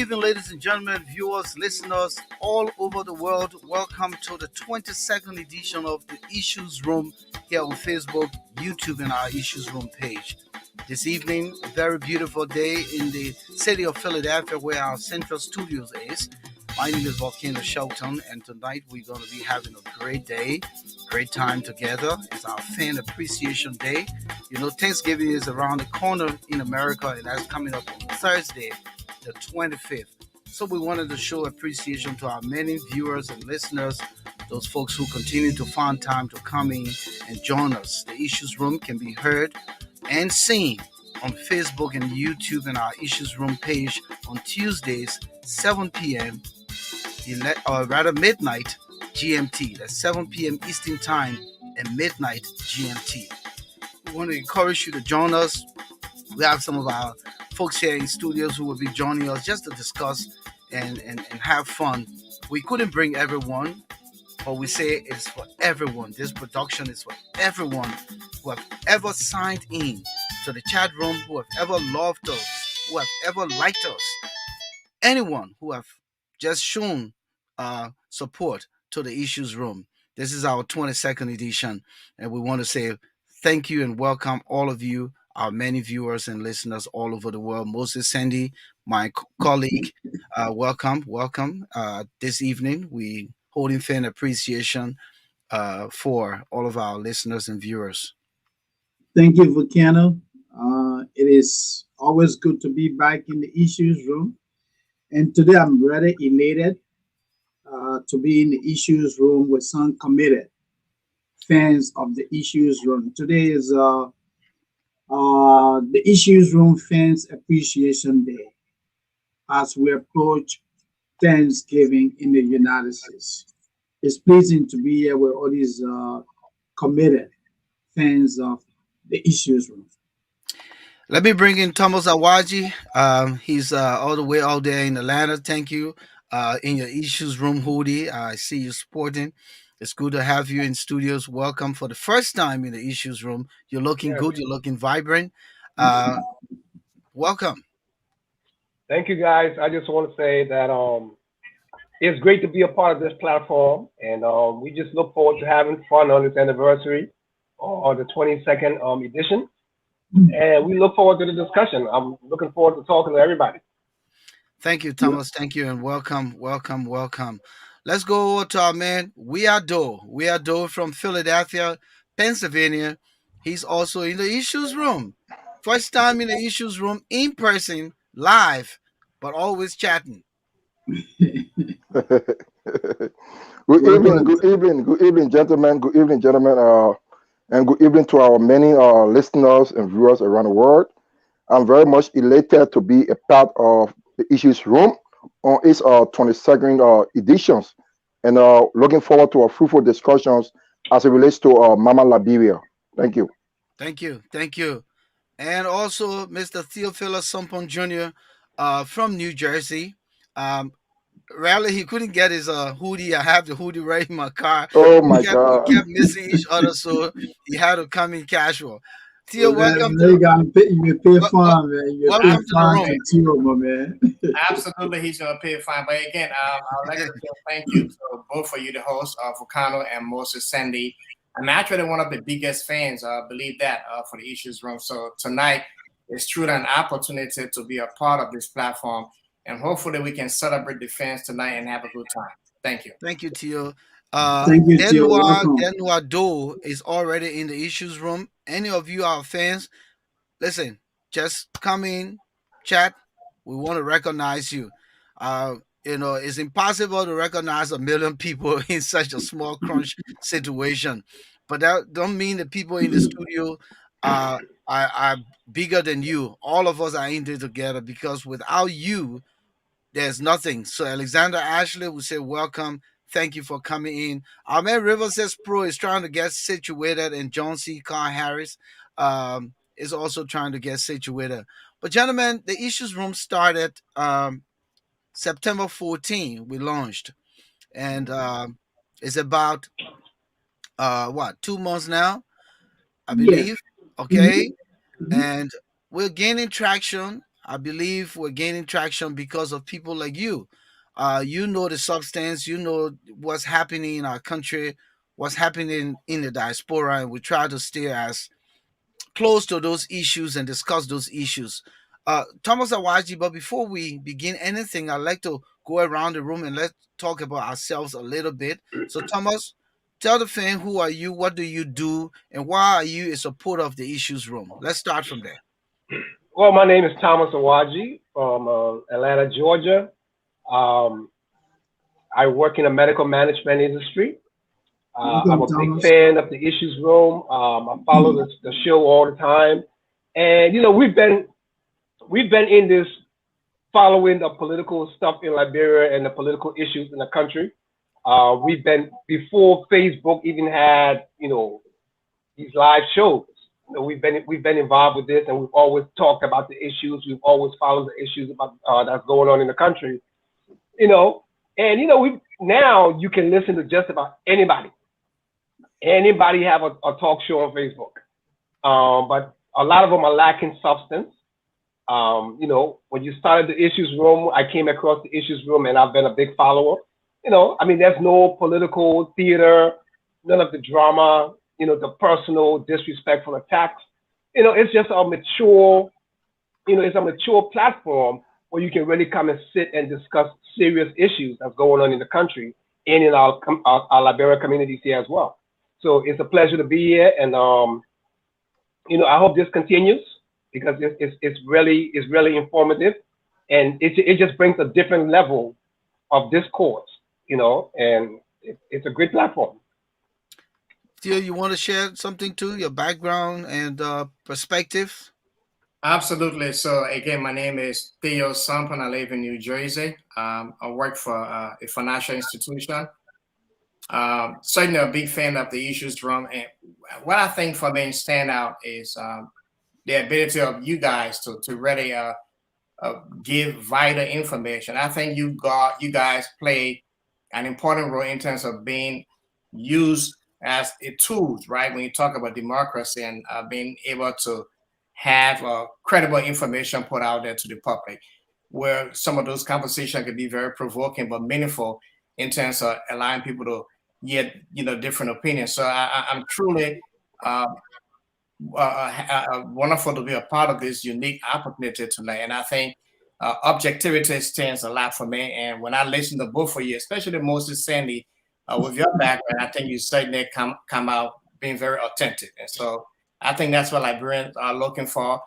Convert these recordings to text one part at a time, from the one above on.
evening, ladies and gentlemen, viewers, listeners all over the world. Welcome to the 22nd edition of the Issues Room here on Facebook, YouTube, and our Issues Room page. This evening, a very beautiful day in the city of Philadelphia where our central studios is. My name is Volcano Shelton, and tonight we're going to be having a great day, great time together. It's our Fan Appreciation Day. You know, Thanksgiving is around the corner in America, and that's coming up on Thursday, the 25th. So we wanted to show appreciation to our many viewers and listeners, those folks who continue to find time to come in and join us. The Issues Room can be heard and seen on Facebook and YouTube and our Issues Room page on Tuesdays, 7 p.m. Or rather midnight GMT. That's 7 p.m. Eastern Time and midnight GMT. We want to encourage you to join us. We have some of our folks here in studios who will be joining us just to discuss and have fun. We couldn't bring everyone, but we say it's for everyone. This production is for everyone who have ever signed in to the chat room, who have ever loved us, who have ever liked us. Anyone who have just shown support to the Issues Room. This is our 22nd edition, and we want to say thank you and welcome all of you, our many viewers and listeners all over the world. Moses Sandy, my colleague, welcome. This evening, we holding fan appreciation for all of our listeners and viewers. Thank you, Volcano. It is always good to be back in the Issues Room. And today I'm really elated to be in the Issues Room with some committed fans of the Issues Room. Today is the Issues Room Fans Appreciation Day as we approach Thanksgiving in the United States. It's pleasing to be here with all these committed fans of the Issues Room. Let me bring in Thomas Awaji. He's all the way out there in Atlanta. Thank you. In your Issues Room hoodie, I see you sporting. It's good to have you in studios. Welcome for the first time in the Issues Room. You're looking good. You're looking vibrant. Welcome. Thank you, guys. I just want to say that it's great to be a part of this platform, and we just look forward to having fun on this anniversary or the 22nd edition. And we look forward to the discussion. I'm looking forward to talking to everybody. Thank you, Thomas. Thank you, and welcome. Let's go over to our man, We Are Doe. We Are Doe from Philadelphia, Pennsylvania. He's also in the Issues Room. First time in the Issues Room in person, live, but always chatting. Good evening, gentlemen. And good evening to our many listeners and viewers around the world. I'm very much elated to be a part of the Issues Room on its 22nd editions, and looking forward to a fruitful discussions as it relates to Mama Liberia. Thank you. Thank you. And also Mr. Theophilus Sompon Jr. From New Jersey. Rarely he couldn't get his hoodie. I have the hoodie right in my car. Oh my God! We kept missing each other, so he had to come in casual. Theo, welcome You pay fine, man. You pay welcome to the fine room. to Theo, my man. Absolutely, he's gonna pay a fine. But again, I would like to say thank you to both of you, the hosts, Vulcano and Moses Sandy. I'm actually one of the biggest fans, believe that, for the Issues Room. So tonight is truly an opportunity to be a part of this platform, and hopefully we can celebrate the fans tonight and have a good time. Thank you. Thank you, Theo. Thank you, Theo. Welcome. Denwa Do is already in the Issues Room. Any of you are fans, listen, just come in, chat. We want to recognize you. It's impossible to recognize a million people in such a small crunch situation. But that don't mean the people in the studio are bigger than you. All of us are in there together because without you, there's nothing. So Alexander Ashley will say welcome. Thank you for coming in. Our man River says Pro is trying to get situated, and John C. Carr Harris is also trying to get situated. But gentlemen, the Issues Room started September 14. We launched, and it's about 2 months now, I believe. Yeah. Okay, Mhm. and we're gaining traction. I believe we're gaining traction because of people like you. You know the substance, you know what's happening in our country, what's happening in the diaspora, and we try to stay as close to those issues and discuss those issues. Thomas Awaji, but before we begin anything, I'd like to go around the room and let's talk about ourselves a little bit. So, Thomas, tell the fan who are you, what do you do, and why are you a supporter of the issues room? Let's start from there. Well, my name is Thomas Awaji from Atlanta, Georgia. Um, I work in the medical management industry. I'm Welcome, a big Thomas. fan of the Issues Room. I follow the show all the time, and you know we've been in this following the political stuff in Liberia and the political issues in the country. We've been before Facebook even had these live shows. You know, we've been involved with this, and we've always talked about the issues. We've always followed the issues about that's going on in the country. You know, and we now you can listen to just about anybody. Anybody have a talk show on Facebook, but a lot of them are lacking substance. When you started the Issues Room, I came across the Issues Room, and I've been a big follower. I mean, there's no political theater, none of the drama, the personal, disrespectful attacks. It's just a mature, it's a mature platform where you can really come and sit and discuss serious issues that's going on in the country and in our Liberia communities here as well. So it's a pleasure to be here, and I hope this continues because it's really informative, and it just brings a different level of discourse, and it's a great platform. Theo, you want to share something too, your background and perspective? Absolutely. So again, my name is Theo Sampan. I live in New Jersey. I work for a financial institution. Certainly a big fan of the issues room. And what I think for me stand out is the ability of you guys to really give vital information. I think you guys play an important role in terms of being used as a tools, right? When you talk about democracy and being able to have credible information put out there to the public, where some of those conversations can be very provoking but meaningful in terms of allowing people to get different opinions. So I'm truly wonderful to be a part of this unique opportunity tonight, and I think objectivity stands a lot for me. And when I listen to both of you, especially Moses Sandy, with your background, I think you certainly come out being very authentic. And so I think that's what Liberians are looking for,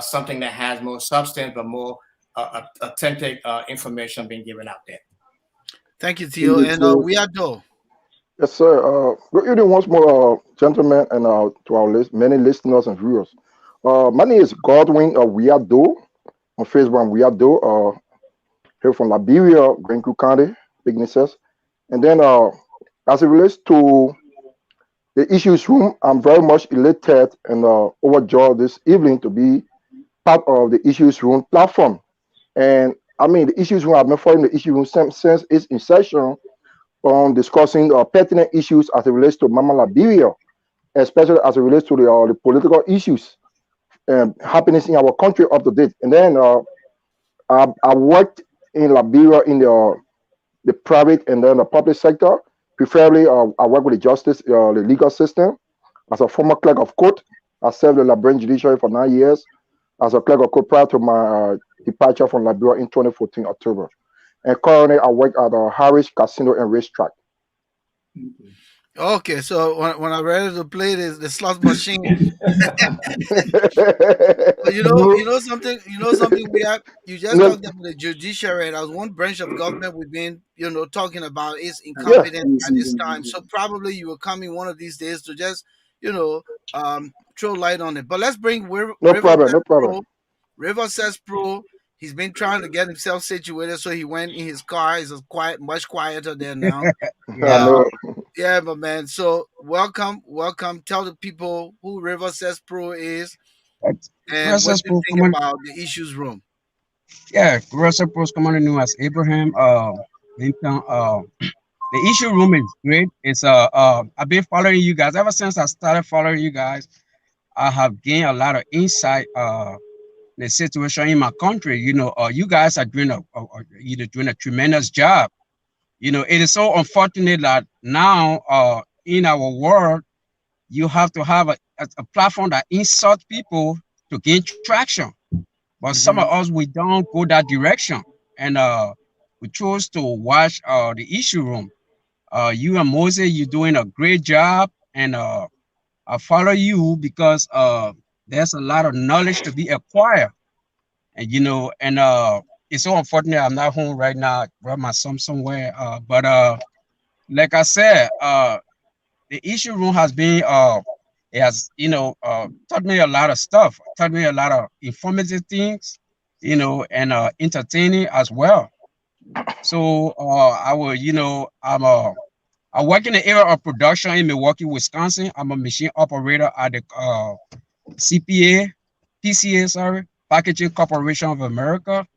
something that has more substance, but more authentic information being given out there. Thank you, Theo. And we are Joe. Yes, sir. Good evening once more, gentlemen, and to our many listeners and viewers. My name is Godwin Wiado. On Facebook, I'm Wiado, here from Liberia, Green Creek County, Bignesses. And then, as it relates to the issues room, I'm very much elated and overjoyed this evening to be part of the issues room platform. And I mean, the issues room, I've been following the issues room since its inception on discussing pertinent issues as it relates to Mama Liberia, especially as it relates to the political issues happening in our country up to date. And then I worked in Liberia in the private and then the public sector. Preferably, I work with the justice, the legal system. As a former clerk of court, I served the Liberian judiciary for 9 years as a clerk of court prior to my departure from Liberia in 2014 October. And currently, I work at Harris Casino and Racetrack. Okay, so when I'm ready to play the slot machine, something we have. You just talked about the judiciary, and as one branch of government we've been, talking about is incompetent at this time. So probably you will come in one of these days to just, throw light on it. But let's bring No problem. River says Pro. He's been trying to get himself situated, so he went in his car. He's much quieter there now. Yeah, but man. So welcome. Tell the people who River Says Pro is and what you think about the issues room. Yeah, Russell Pro is commonly known as Abraham Lincoln. The issue room is great. It's I've been following you guys ever since I started following you guys. I have gained a lot of insight the situation in my country. You guys are doing doing a tremendous job. It is so unfortunate that now in our world you have to have a platform that insults people to gain traction. But some of us, we don't go that direction, and we chose to watch the issue room. You and Moses, you're doing a great job, and I follow you because there's a lot of knowledge to be acquired, and it's so unfortunate I'm not home right now. I brought my son somewhere, but like I said, the issue room has been it has taught me a lot of stuff, taught me a lot of informative things, and entertaining as well. So I work in the area of production in Milwaukee, Wisconsin. I'm a machine operator at the CPA, PCA, sorry, Packaging Corporation of America.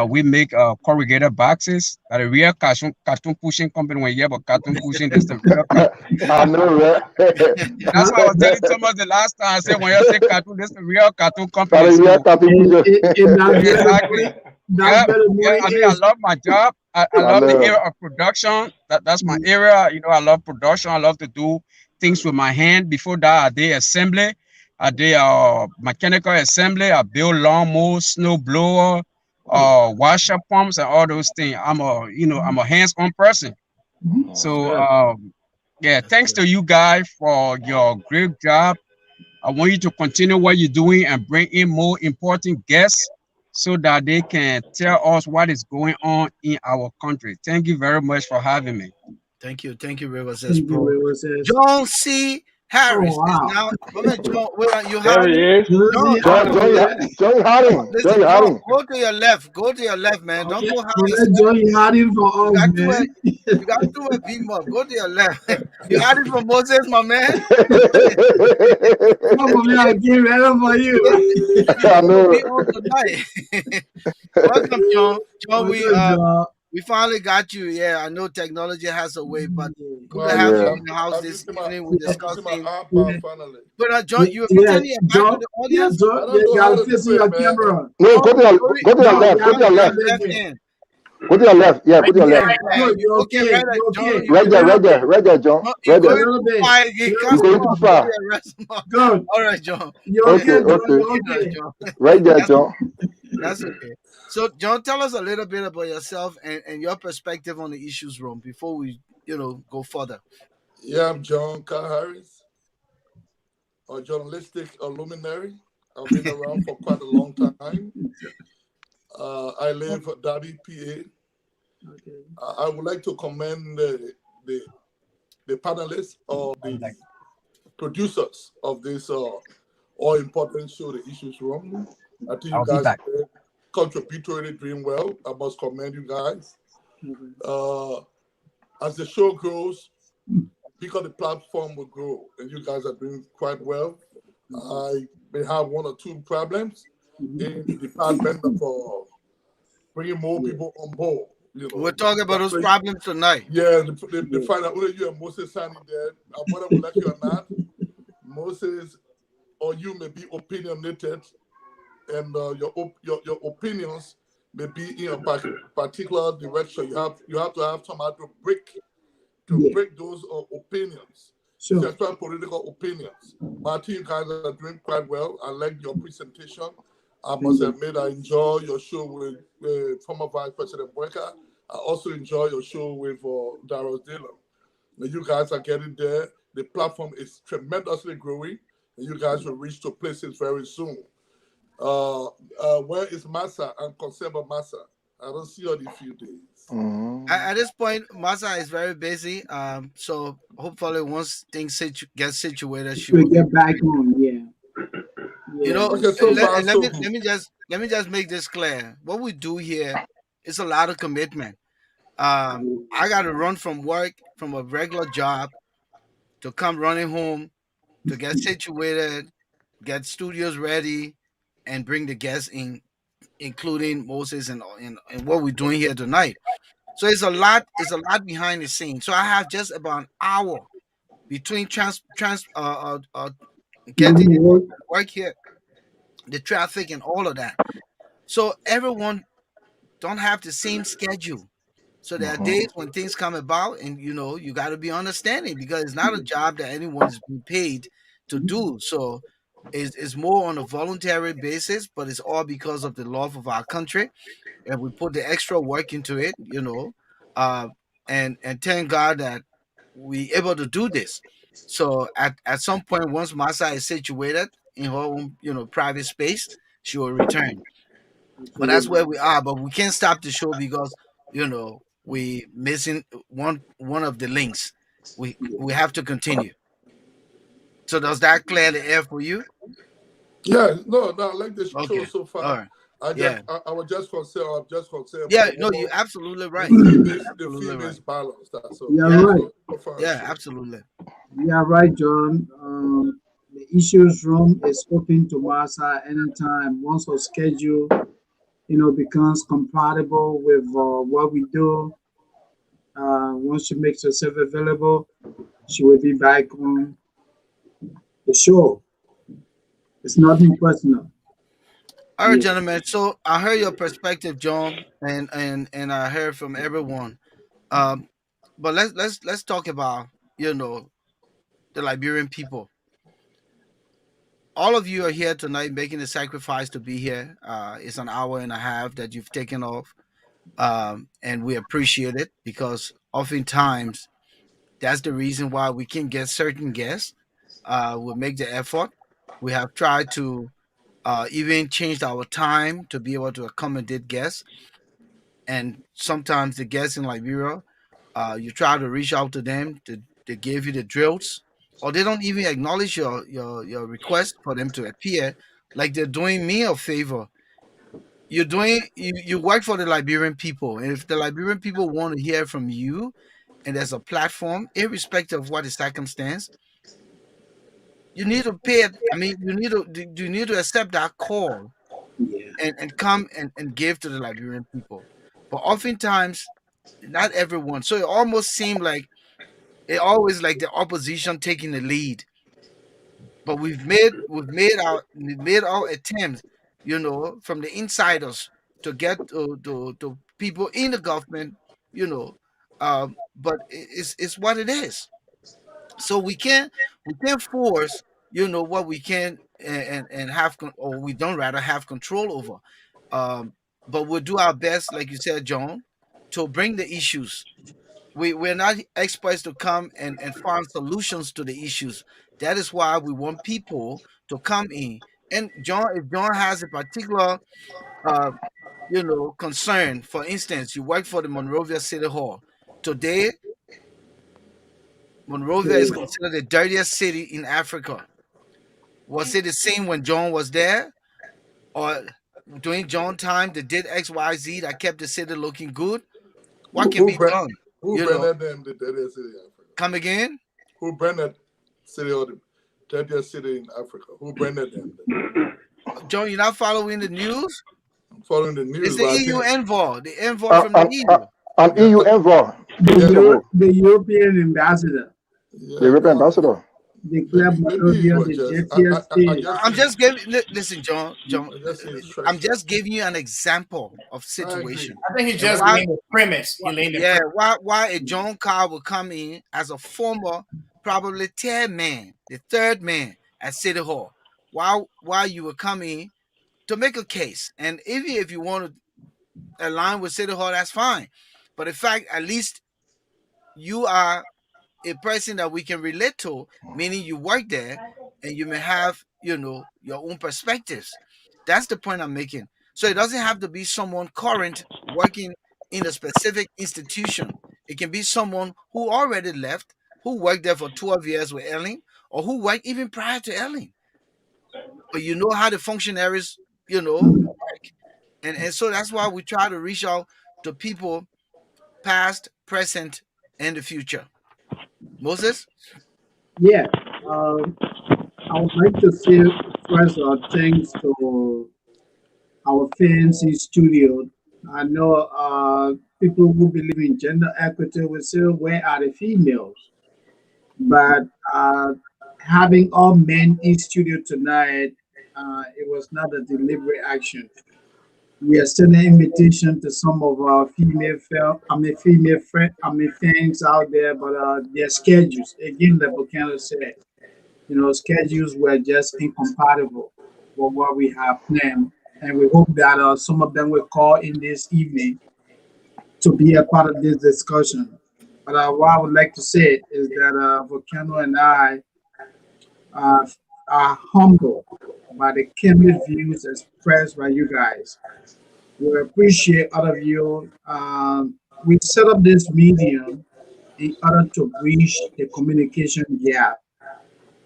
We make corrugated boxes. At a real cartoon pushing company. When you have a cartoon pushing, that's the real cartoon. I know, right? That's what I was telling Thomas the last time. I said when you say cartoon, that's the real cartoon company. Sorry, yeah, So, cartoon pushing. exactly. Yeah, I mean, I love my job. I love the know. area of production. That's my area. I love production. I love to do things with my hand. Before that, I did assembly. I did mechanical assembly. I built lawnmowers, snow blower, washer pumps, and all those things. I'm a hands-on person. So yeah, thanks to you guys for your great job. I want you to continue what you're doing and bring in more important guests so that they can tell us what is going on in our country. Thank you very much for having me. Thank you, Rivers Thank you, Pro. Rivers S. John C. Harris Oh, wow. is now. John, where you There have he it? is. Joey Harding. Listen, Joey John, Harding. go to your left. Go to your left, man. Don't go high. Let Joey Harding for us, You man. got to a beam up. Go to your left. You had it from Moses, my man. Come on, man, get ready for you. I know. Be on tonight. Welcome, John. John, What's up, John? we finally got you. Yeah, I know technology has a way, but good Well, to have yeah. you in the house this evening. We're discussing. Finally. But John, you Yeah, pretending you're back John, to the audience. John, I don't you know gotta how to face do it, your man. camera. No, go to your left. Go to your left. Left hand. Go to your left. Yeah, go to your Yeah, left. good, you're Okay, okay, right, you're John, okay. you Right there, John. No, Right you're A there. going little bit. quiet. You You're can't going too far. Go to your rest mode. Good. All right, John. You're okay, Okay, John. okay. You're All right, okay. John. Right there, John. That's okay. So, John, tell us a little bit about yourself and your perspective on the issues room before we, go further. Yeah, I'm John Carl Harris, a journalistic luminary. I've been around for quite a long time. I live at Derby, PA. Okay. I would like to commend the panelists or the producers of this all-important show, The Issues Room. I think you I'll be guys back. are contributory doing well. I must commend you guys. As the show grows, because the platform will grow, and you guys are doing quite well. I may have one or two problems in the department of bringing more people on board. We're talking about those problems tonight. Yeah, the find out whether you and Moses Sandy there, whether we like you or not, Moses or you may be opinionated, and your opinions may be in a particular direction. You have to have somebody to break those opinions. Sure. Sexual political opinions. Martin, you guys are doing quite well. I like your presentation. I must admit, I enjoy your show with former Vice President Boyka. I also enjoy your show with Darius Dillon. You guys are getting there. The platform is tremendously growing, and you guys will reach to places very soon. Where is Massa and Conserva Massa? I don't see her in a few days. At this point, Masa is very busy. So hopefully, once things get situated, she We'll will. get back on, yeah. Okay, so far, so good. Let me just make this clear. What we do here is a lot of commitment. I got to run from work, from a regular job, to come running home, to get situated, get studios ready, and bring the guests in, including Moses and what we're doing here tonight. So it's a lot behind the scenes. So I have just about an hour between getting work here the traffic and all of that. So everyone don't have the same schedule. So there are days when things come about, and you got to be understanding, because it's not a job that anyone is being paid to do. So it's more on a voluntary basis, but it's all because of the love of our country, and we put the extra work into it, uh, and thank God that we able to do this. So at some point, once Masa is situated in her own private space, she will return. But that's where Absolutely. we are. But we can't stop the show because we missing one of the links. We have to continue. So does that clear the air for you? Yeah, no, I like the show Okay. so All far. right. Yeah. I was just concerned. I'm just concerned Yeah. for No, more you're absolutely right. the Absolutely right. females balance. That's all. You're Yeah. right. So far, Yeah. sure. Absolutely. Yeah, right, John. The issues room is open to Masa anytime. Once her schedule, becomes compatible with what we do. Once she makes herself available, she will be back on the show. It's nothing personal. All right, Yeah. gentlemen. So I heard your perspective, John, and I heard from everyone. Um, but let's talk about the Liberian people. All of you are here tonight making the sacrifice to be here. It's an hour and a half that you've taken off, and we appreciate it, because oftentimes that's the reason why we can get certain guests. We make the effort. We have tried to even change our time to be able to accommodate guests, and sometimes the guests in Liberia, you try to reach out to them to they give you the drills, or they don't even acknowledge your request for them to appear, like they're doing me a favor. You work for the Liberian people, and if the Liberian people want to hear from you, and there's a platform, irrespective of what the circumstance, you need to pay it. I mean, you need to accept that call, Yeah. and come and give to the Liberian people. But oftentimes, not everyone. So it almost seemed like it always like the opposition taking the lead. But we've made our attempts, from the insiders, to get to people in the government, you know. But it's what it is. So we can't force what we can, and or we don't rather have control over. Um, but we'll do our best, like you said, John, to bring the issues. We're not experts to come and find solutions to the issues. That is why we want people to come in. And John, if John has a particular uh, concern, for instance, you work for the Monrovia City Hall. Today, Monrovia is considered the dirtiest city in Africa. Was it the same when John was there? Or during John time they did XYZ that kept the city looking good? What can Who be brand done? who branded them the dirtiest city in Africa? Come again? Who branded city or the dirtiest city in Africa? Who branded them? John, you're not following the news? I'm following the It's news, the but I EU think envoy, the envoy from the I'm, EU. I'm yeah, EU envoy. The, yeah, the European ambassador The yeah, European no, ambassador. declared maybe he Monrovia was the just dirtiest I city. just I'm think just giving, listen, John, I just think it's I'm stressful. just giving you an example of I agree. situation. I think he And just why, laying the premise. He laying the yeah, premise. why a John Carr will come in as a former, probably third man, the third man at City Hall. Why you will come in to make a case. And even if you want to align with City Hall, that's fine. But in fact, at least you are a person that we can relate to, meaning you work there and you may have, your own perspectives. That's the point I'm making. So it doesn't have to be someone current working in a specific institution. It can be someone who already left, who worked there for 12 years with Ellen, or who worked even prior to Ellen. But you know how the functionaries, work. And so that's why we try to reach out to people past, present, and the future. Moses? Yeah. Um, I would like to say first thanks to our fans in studio. I know people who believe in gender equity will say, where are the females? But having all men in studio tonight, It was not a deliberate action. We extend an invitation to some of our female fans out there, but their schedules, again, like Bocano said, schedules were just incompatible with what we have planned. And we hope that some of them will call in this evening to be a part of this discussion. But what I would like to say is that Volcano and I uh, are humbled by the candid views expressed by you guys. We appreciate all of you. We set up this medium in order to bridge the communication gap.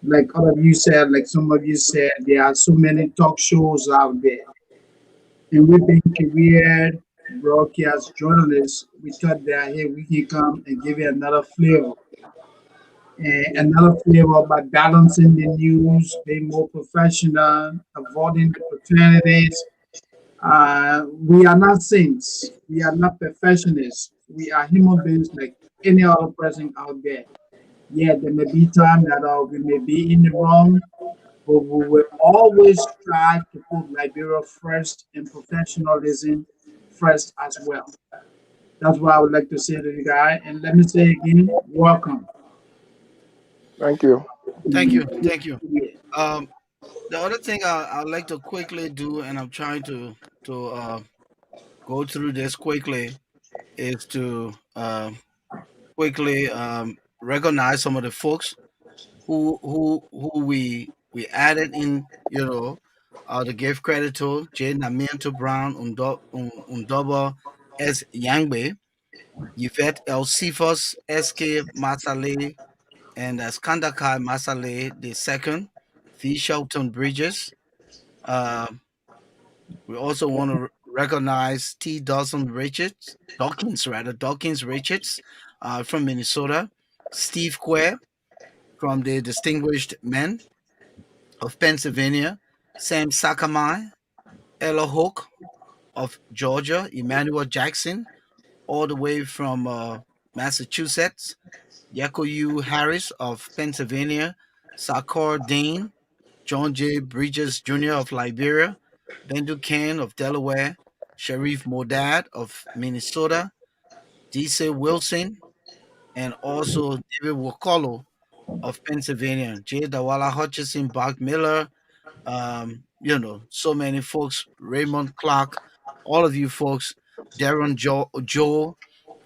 Like all of you said, like some of you said, there are so many talk shows out there. And we've been career broadcast journalists. We thought that hey, we can come and give it another flavor by balancing the news, being more professional, avoiding the profanities. We are not saints. We are not perfectionists. We are human beings like any other person out there. Yeah, there may be time that we may be in the wrong, but we will always try to put Liberia first and professionalism first as well. That's what I would like to say to you guys. And let me say again, welcome. Thank you. Thank you. Thank you. Um, the other thing I'd like to quickly do, and I'm trying to go through this quickly, is to quickly recognize some of the folks who we added in, to give credit to Jay Namiento Brown, Undoba S. Yangbe, Yvette El Sifos, SK Masale, and Skandakai Masale the second, V. Shelton Bridges. Uh, we also want to recognize T. Dawkins Richards from Minnesota, Steve Quare from the Distinguished Men of Pennsylvania, Sam Sakamai, Ella Hook of Georgia, Emmanuel Jackson, all the way from Massachusetts, Yakoyu Harris of Pennsylvania, Sakar Dane, John J. Bridges Jr. of Liberia, Bendu Kane of Delaware, Sharif Modad of Minnesota, D.C. Wilson, and also David Wakolo of Pennsylvania, J. Dawala Hutchison, Bach Miller, so many folks, Raymond Clark, all of you folks, Darren Joe.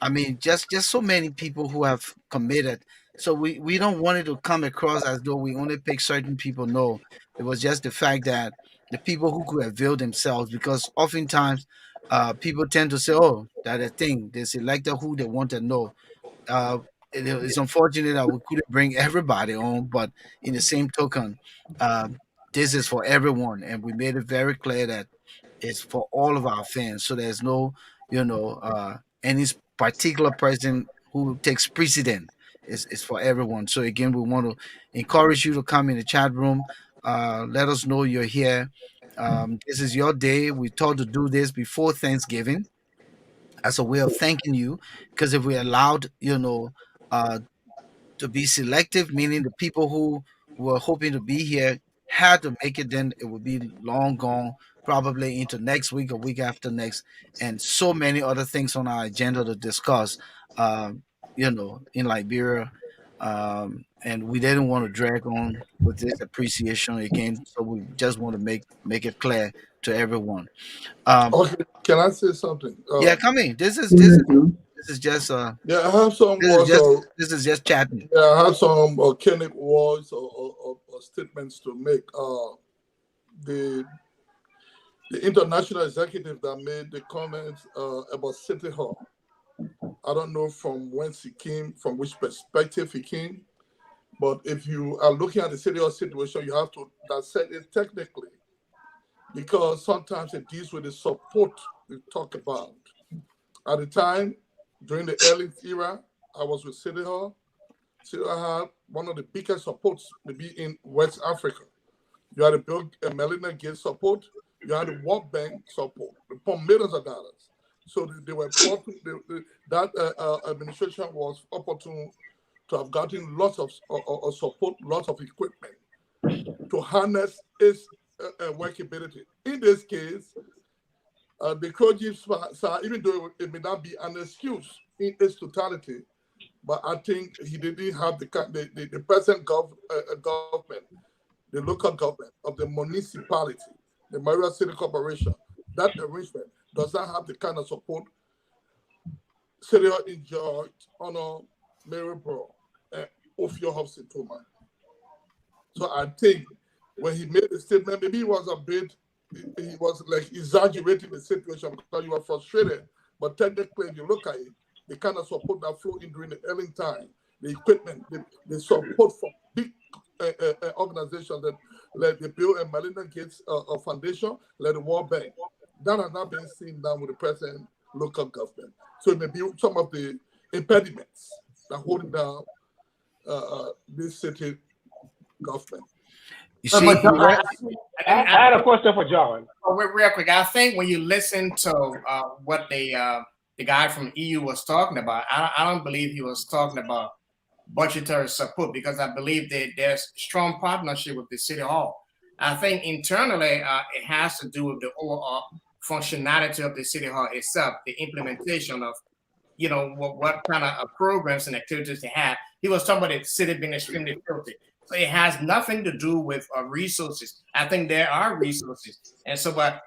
I mean, just so many people who have committed. So we don't want it to come across as though we only pick certain people. No, it was just the fact that the people who could avail themselves, because oftentimes people tend to say, oh, that a thing, they selected who they want to know. uh, it's unfortunate that we couldn't bring everybody on, but in the same token, um, this is for everyone, and we made it very clear that it's for all of our fans. So there's no, any particular person who takes precedent. It's for everyone. So again, we want to encourage you to come in the chat room. Let us know you're here. This is your day. We thought to do this before Thanksgiving as a way of thanking you, because if we allowed, uh, to be selective, meaning the people who were hoping to be here had to make it, then it would be long gone, probably into next week or week after next, and so many other things on our agenda to discuss, in Liberia. And we didn't want to drag on with this appreciation again, so we just want to make it clear to everyone. Okay, can I say something? Yeah, come in. This is just Yeah, I have some this is words. this is just chatting. Yeah, I have some candid words or statements to make. The international executive that made the comments about City Hall. I don't know from whence he came, from which perspective he came, but if you are looking at the City Hall situation, you have to dissect it technically, because sometimes it deals with the support we talk about. At the time, during the early era, I was with City Hall. City Hall had one of the biggest supports maybe in West Africa. You had the Bill and Melinda Gates support. You had the World Bank support. They pumped millions of dollars. So they were that administration was opportune to have gotten lots of support, lots of equipment to harness its workability. In this case, the Kroji, even though it may not be an excuse in its totality, but I think he didn't have the present government, the local government of the municipality, the Maria City Corporation. That arrangement does not have the kind of support City enjoyed on Maryborough of your house in Toma. So I think when he made the statement, maybe he was like exaggerating the situation because you were frustrated. But technically, if you look at it, the kind of support that flowed in during the early time, the equipment, the support from big organizations that like the Bill and Melinda Gates Foundation, like the World Bank, that has not been seen now with the present local government. So it may be some of the impediments that holding down this city government. You see, I had a question for John. Real quick, I think when you listen to what the guy from EU was talking about, I don't believe he was talking about budgetary support, because I believe that there's strong partnership with the city hall. I think internally it has to do with the overall functionality of the city hall itself, the implementation of, what kind of programs and activities they have. He was talking about the city being extremely filthy. So it has nothing to do with resources. I think there are resources. And so what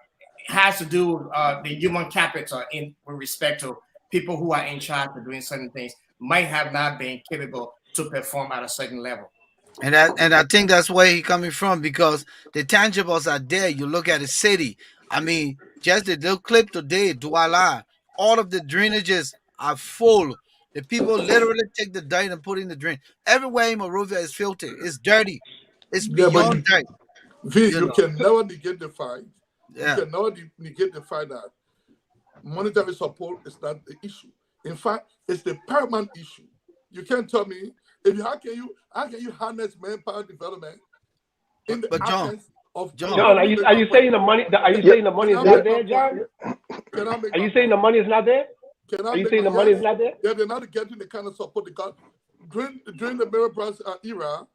it has to do with the human capital with respect to people who are in charge of doing certain things might have not been capable to perform at a certain level. And I think that's where he's coming from, because the tangibles are there. You look at the city. I mean, just the little clip today, Douala, all of the drainages are full. The people literally take the dirt and put in the drain. Everywhere in Monrovia is filthy. It's dirty. It's beyond dirt. You can never negate the fact. Yeah. You can never negate the fact that monetary support is not the issue. In fact, it's the paramount issue. You can't tell me how can you harness manpower development in the absence of John, are you saying the money? Are you saying the money is not there, John? Are you saying the money is not there? Are you saying the money is not there? Yeah, they're not getting the kind of support they got. During the Maryborough era,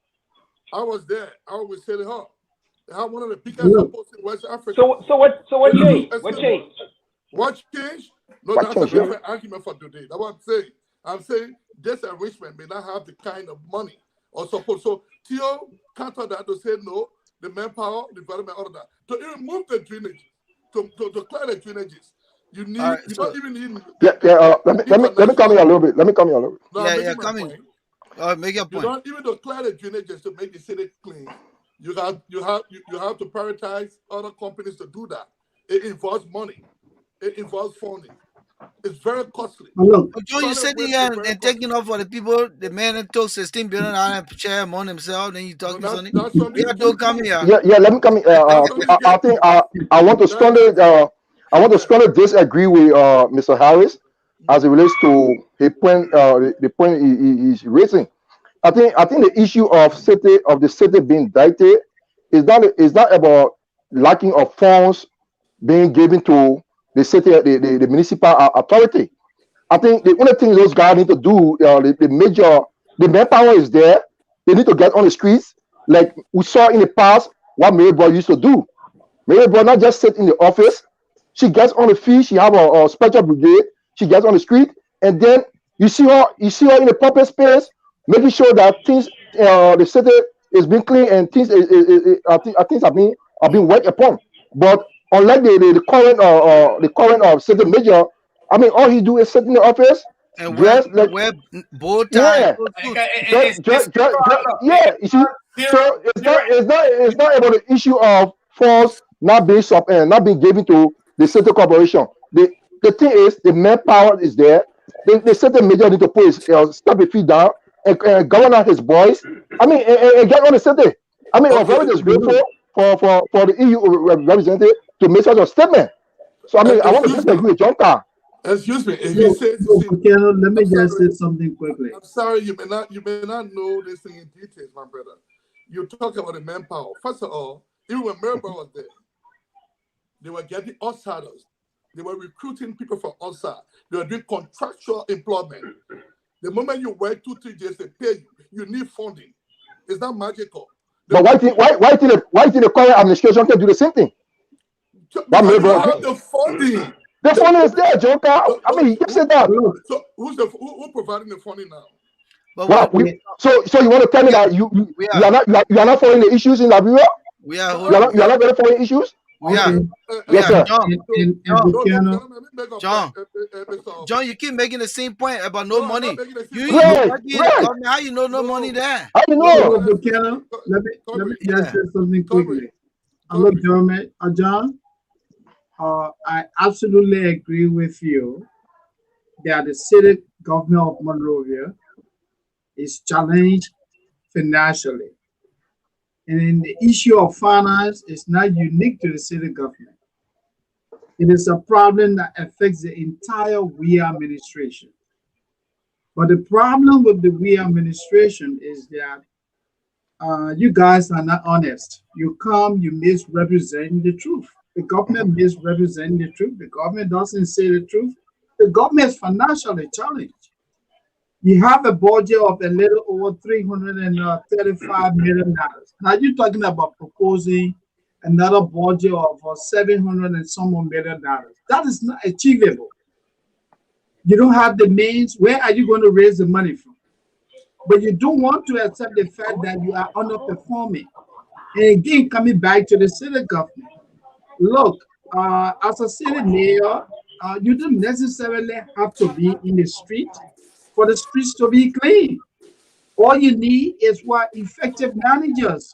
I was there. I was saying, they have one of the biggest supports in West Africa. So what changed? What changed? What changed? No, that's a different argument for today. That's what I'm saying. I'm saying this arrangement may not have the kind of money or support. So Theo countered that to say no, the manpower, development, all of that. To even move the drainage, to clear the drainages, you need you don't even need. Let me come here a little bit. No, coming. Make your point. You don't even to clear the drainages to make the city clean. You have to prioritize other companies to do that. It involves money. It involves funding. It's very costly. But John, you sitting here and taking off for the people. The man that took 16 billion and share among himself. Then you talking something. Don't come here. Yeah. Let me come here. I think I want to strongly disagree with Mr. Harris as it relates to the point he's raising. I think the issue of the city being indicted is not about lacking of funds being given to the city, the municipal authority. I think the only thing those guys need to do, the manpower is there. They need to get on the streets, like we saw in the past what Maryborough used to do. Maryborough not just sit in the office. She gets on the field. She have a special brigade. She gets on the street, and then you see her in the public space, making sure that things, the city is being clean and things are being worked upon. But unlike the current city major, I mean, all he do is sit in the office and wear bow tie. Yeah, you see, so it's not about the issue of funds not being given to the city corporation. The thing is, the manpower is there. The city major need to put his step his feet down and govern his boys. I mean, and get on the city. I mean, I'm very grateful for the EU representative to make such a statement. So I mean, I want to disagree with John Carr. Excuse me, if you say, let me just say something quickly. I'm sorry, you may not know this thing in details, my brother. You talk about the manpower. First of all, even when Maryborough was there, they were getting outsiders. They were recruiting people from outside. They were doing contractual employment. The moment you work 2-3 days, they pay you. You need funding. It's not magical. But why think the current administration can do the same thing? Because you have the funding. The funding is there, Joker. I mean, you said that. So who's providing the funding now? But so you want to tell me that you are not following the issues in Liberia? We are. You are not really following issues? We are. Yes, sir. John, you keep making the same point about no money. How you know no money there? How you know? Let me just say something quickly. Look, John, I absolutely agree with you that the city government of Monrovia is challenged financially. And in the issue of finance, it's not unique to the city government. It is a problem that affects the entire WE administration. But the problem with the WE administration is that you guys are not honest. You misrepresent the truth. The government misrepresents the truth. The government doesn't say the truth. The government is financially challenged. You have a budget of a little over $335 million. Now you're talking about proposing another budget of $700 and some more million. That is not achievable. You don't have the means. Where are you going to raise the money from? But you don't want to accept the fact that you are underperforming. And again, coming back to the city government, look, as a city mayor, you don't necessarily have to be in the street for the streets to be clean. All you need is what effective managers,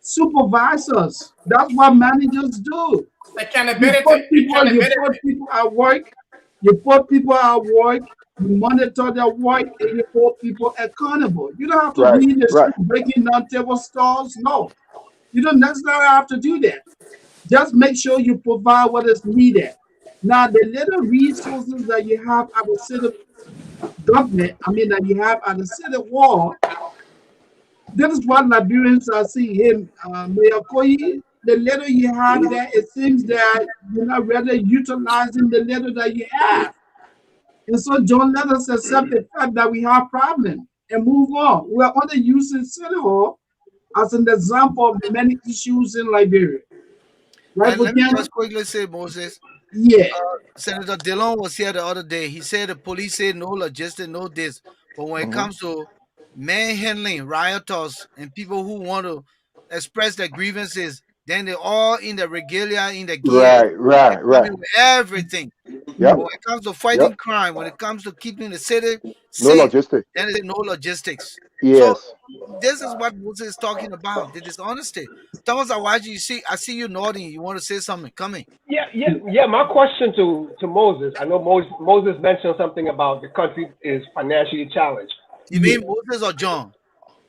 supervisors. That's what managers do. Accountability. You put people at work. You monitor their work, and you hold people accountable. You don't have to be in the street breaking down table stalls. No, you don't necessarily have to do that. Just make sure you provide what is needed. Now, the little resources that you have at the city government, that you have at the city wall, this is what Liberians are seeing. Mayor Koyi, the little you have there, it seems that you're not really utilizing the little that you have. And so, John, let us accept the fact that we have problems and move on. We are only using City Hall as an example of the many issues in Liberia. Right, Let me just quickly say, Moses. Yeah. Senator Dillon was here the other day. He said the police said no logistics, no this. But when it comes to manhandling rioters and people who want to express their grievances, then they're all in the regalia, in the gear. Right. With everything. Yep. When it comes to fighting crime, when it comes to keeping the city no safe, logistics. then there's no logistics. Yes. So this is what Moses is talking about. The dishonesty. Thomas Awaji, I see you nodding. You want to say something? Coming. Yeah. My question to Moses. I know Moses mentioned something about the country is financially challenged. You mean Moses or John?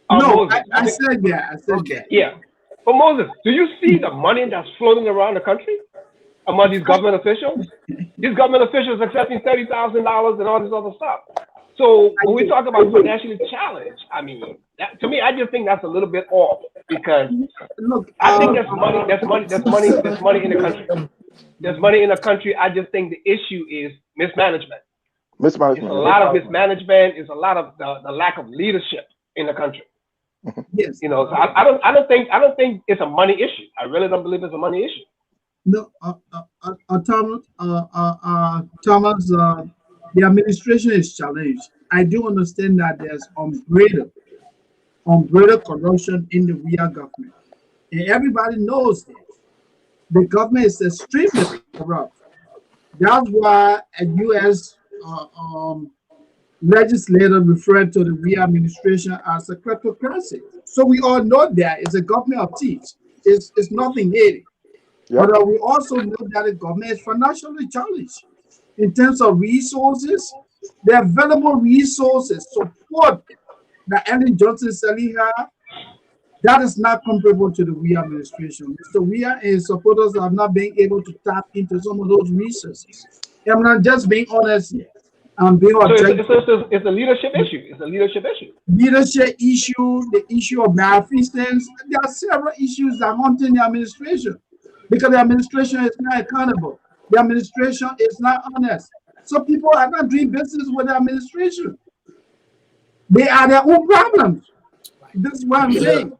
No, Moses. I said that. Okay. Yeah. But Moses, do you see the money that's floating around the country among these government officials? These government officials accepting $30,000 and all this other stuff. So when we talk about financially challenged, to me, I just think that's a little bit off, because I think there's money in the country. There's money in the country. I just think the issue is mismanagement. It's a lot of mismanagement. It's a lot of the lack of leadership in the country. Yes. So I don't think it's a money issue. I really don't believe it's a money issue. No, Thomas, the administration is challenged. I do understand that there's umbrella corruption in the WE government, and everybody knows this. The government is extremely corrupt. That's why a U.S. Legislator referred to the WE administration as a kleptocracy. So we all know that it's a government of thieves. It's nothing hidden. Yep. But we also know that the government is financially challenged in terms of resources. The available resources support that Ellen Johnson Sirleaf have, that is not comparable to the WE administration. So we and his supporters have not been able to tap into some of those resources. I'm not just being honest here. I'm being objective. It's a leadership issue. It's a leadership issue. Leadership issue, the issue of malfeasance. There are several issues that haunting the administration, because the administration is not accountable. The administration is not honest. So people are not doing business with the administration. They are their own problems. This is what I'm saying.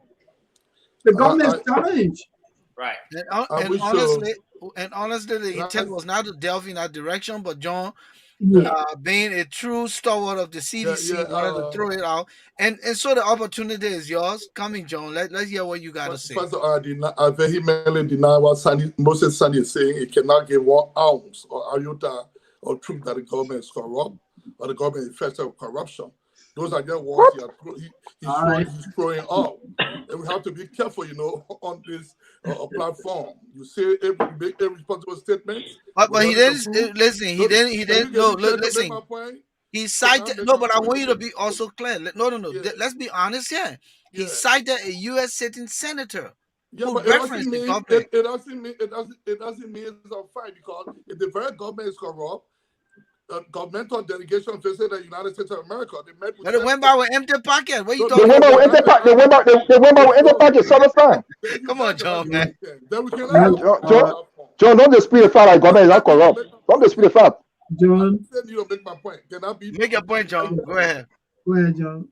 The government's challenge. Right. And wish, honestly, the intent was not to delve in that direction, but John, Yeah. being a true stalwart of the CDC, yeah, wanted to throw it out, and so the opportunity is yours. Coming, John. Let's hear what you got to say. First of all, I vehemently deny what Moses Sandy is saying. He cannot give 1 ounce or iota or truth that the government is corrupt or the government is infested with corruption. Those are just words he's throwing out. And we have to be careful, on this platform. You say make irresponsible statements. But he didn't listen. He didn't. No, listen. He cited but I want you to be also clear. No. Yeah. Let's be honest here. He Yeah. cited a U.S. sitting senator who But referenced the government. it doesn't mean it's a fight, because if the very government is corrupt, governmental delegation visited the United States of America. They met with. But it went by with empty pocket. What you They talking went about? by with empty pocket. They went by with empty pocket several times. Come on, John, man. Then we can John, don't dispute the fact that government is not corrupt. Don't dispute the fact. John, you don't make my point. Can I be? Make your point, John. Go ahead. go ahead, John.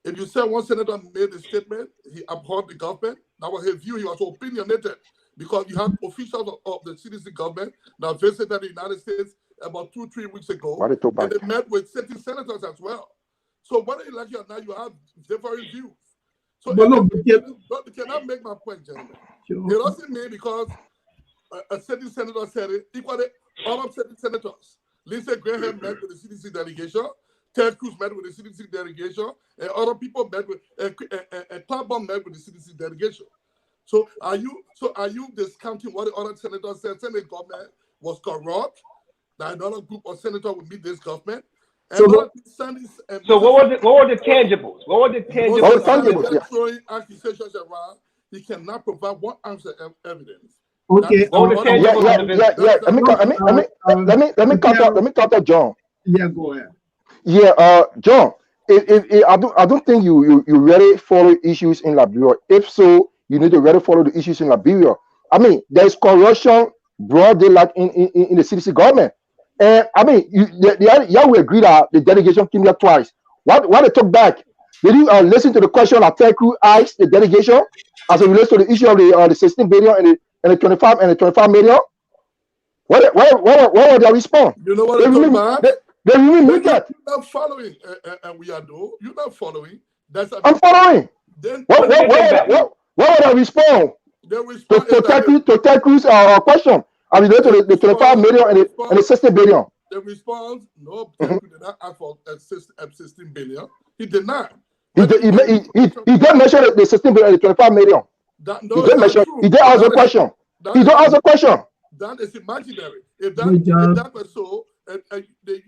If you say one senator made a statement, he abhorred the government. That was his view. He was opinionated, because you have officials of the CDC government that visited the United States about 2-3 weeks ago, Why they talk back? and they met with certain senators as well. So whether you like it or not, you have different views. So But look, but can I make my point, gentlemen? John, It doesn't mean because a certain senator said it, equally all of certain senators. Lindsey Graham met with the CDC delegation, Ted Cruz met with the CDC delegation, and other people met with, Claiborne met with the CDC delegation. So are you discounting what the other senators said, saying the government was corrupt, that another group of senators would meet this government? And So So what were the tangibles? What were the tangibles? tangibles, yeah. throwing accusations around, he cannot provide 1 ounce of evidence. okay. What was the Yeah. Let me counter John. Yeah, go ahead. Yeah, John. I don't think you really follow issues in Liberia. If so, you need to really follow the issues in Liberia. I mean, there's corruption broad daylight in the CDC government. And I mean, you will agree that the delegation came here twice. What they took back? Did you listen to the question that Ted Cruz asked the delegation as it relates to the issue of the 16 billion and the 25 million? What were their response? You know what They really mean that. You're not following, and we are though. You're not following. I'm following. Then What were their response the response to Ted Cruz question? I mean, to the 25 million and the 16 billion. The response, no, Ted Cruz did not ask for 16 billion. He did not. He did mention the 16 billion and the 25 million. He did ask a question. He don't ask a question. That is imaginary. If that was so, the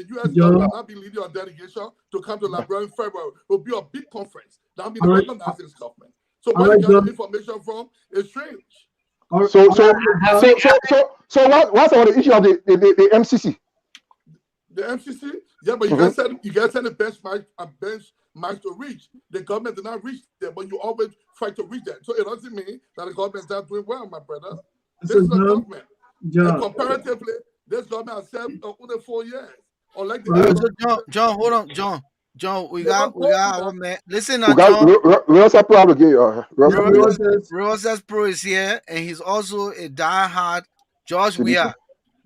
U.S. government not be leading a delegation to come to Liberia in February, it will be a big conference. That will be the recognized this government. So where you get information from is strange. So what's about the issue of the MCC? The MCC, yeah, but you guys said the benchmark to reach. The government did not reach there, but you always try to reach that. So it doesn't mean that the government is not doing well, my brother. This is a government. And comparatively, this government has served only 4 years. Unlike the John, hold on, John, we got our man. Listen now, John. Rosas Pro is here, and he's also a diehard George Weah,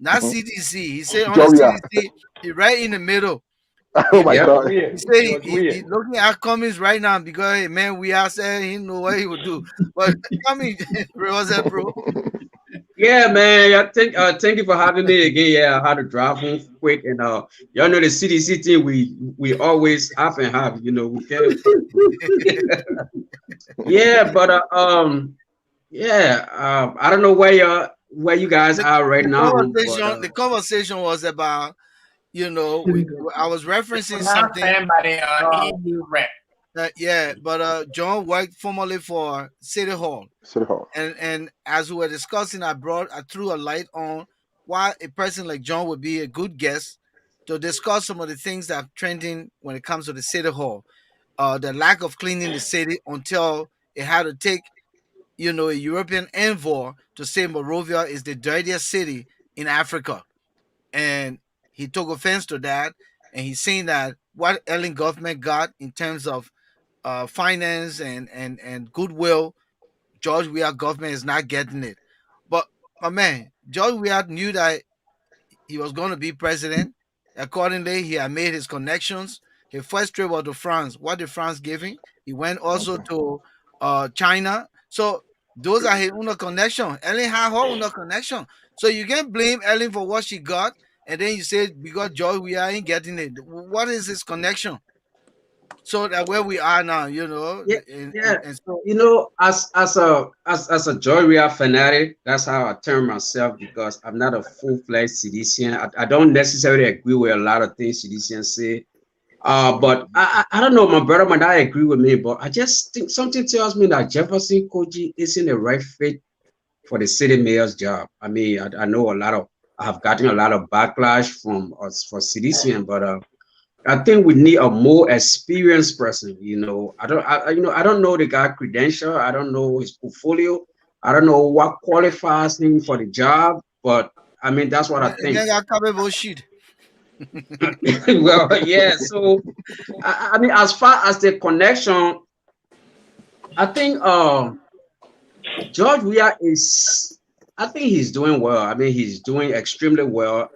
not CDC. He said on the CDC, he's right in the middle. Oh my God! He said he's looking at Cummings right now because man, Weah said he know what he would do. But Cummings, Rosas Pro. Yeah, man. Thank you for having me again. Yeah, I had to drive home quick, and y'all know the CDC thing. We always have and have. You know, we can't. Yeah, but I don't know where you guys are right now. The conversation was about, I was referencing something. By the EU rep. But John worked formerly for City Hall. And as we were discussing, I threw a light on why a person like John would be a good guest to discuss some of the things that are trending when it comes to the City Hall. The lack of cleaning the city until it had to take, a European envoy to say Monrovia is the dirtiest city in Africa. And he took offense to that. And he's saying that what Ellen government got in terms of finance and goodwill, George Weah government is not getting it. But my man, George Weah knew that he was going to be president. Accordingly, he had made his connections. His first trip was to France. What did France give him? He went also Okay. to China. So those are his own connection. Ellen had her own connection. So you can't blame Ellen for what she got, and then you say because George we ain't getting it. What is his connection? So that where we are now, Yeah, yeah. and so You know, as a Joy Real fanatic, that's how I term myself because I'm not a full-fledged citizen. I don't necessarily agree with a lot of things citizens say. But I don't know, my brother might not agree with me, but I just think something tells me that Jefferson Koji isn't the right fit for the city mayor's job. I mean, I know I have gotten a lot of backlash from us for citizens, but I think we need a more experienced person. I don't know the guy credential. I don't know his portfolio. I don't know what qualifies him for the job. But I mean, that's what I think. again got covered bullshit. Well, yeah. So I mean, as far as the connection, I think George Weah is. I think he's doing well. I mean, he's doing extremely well.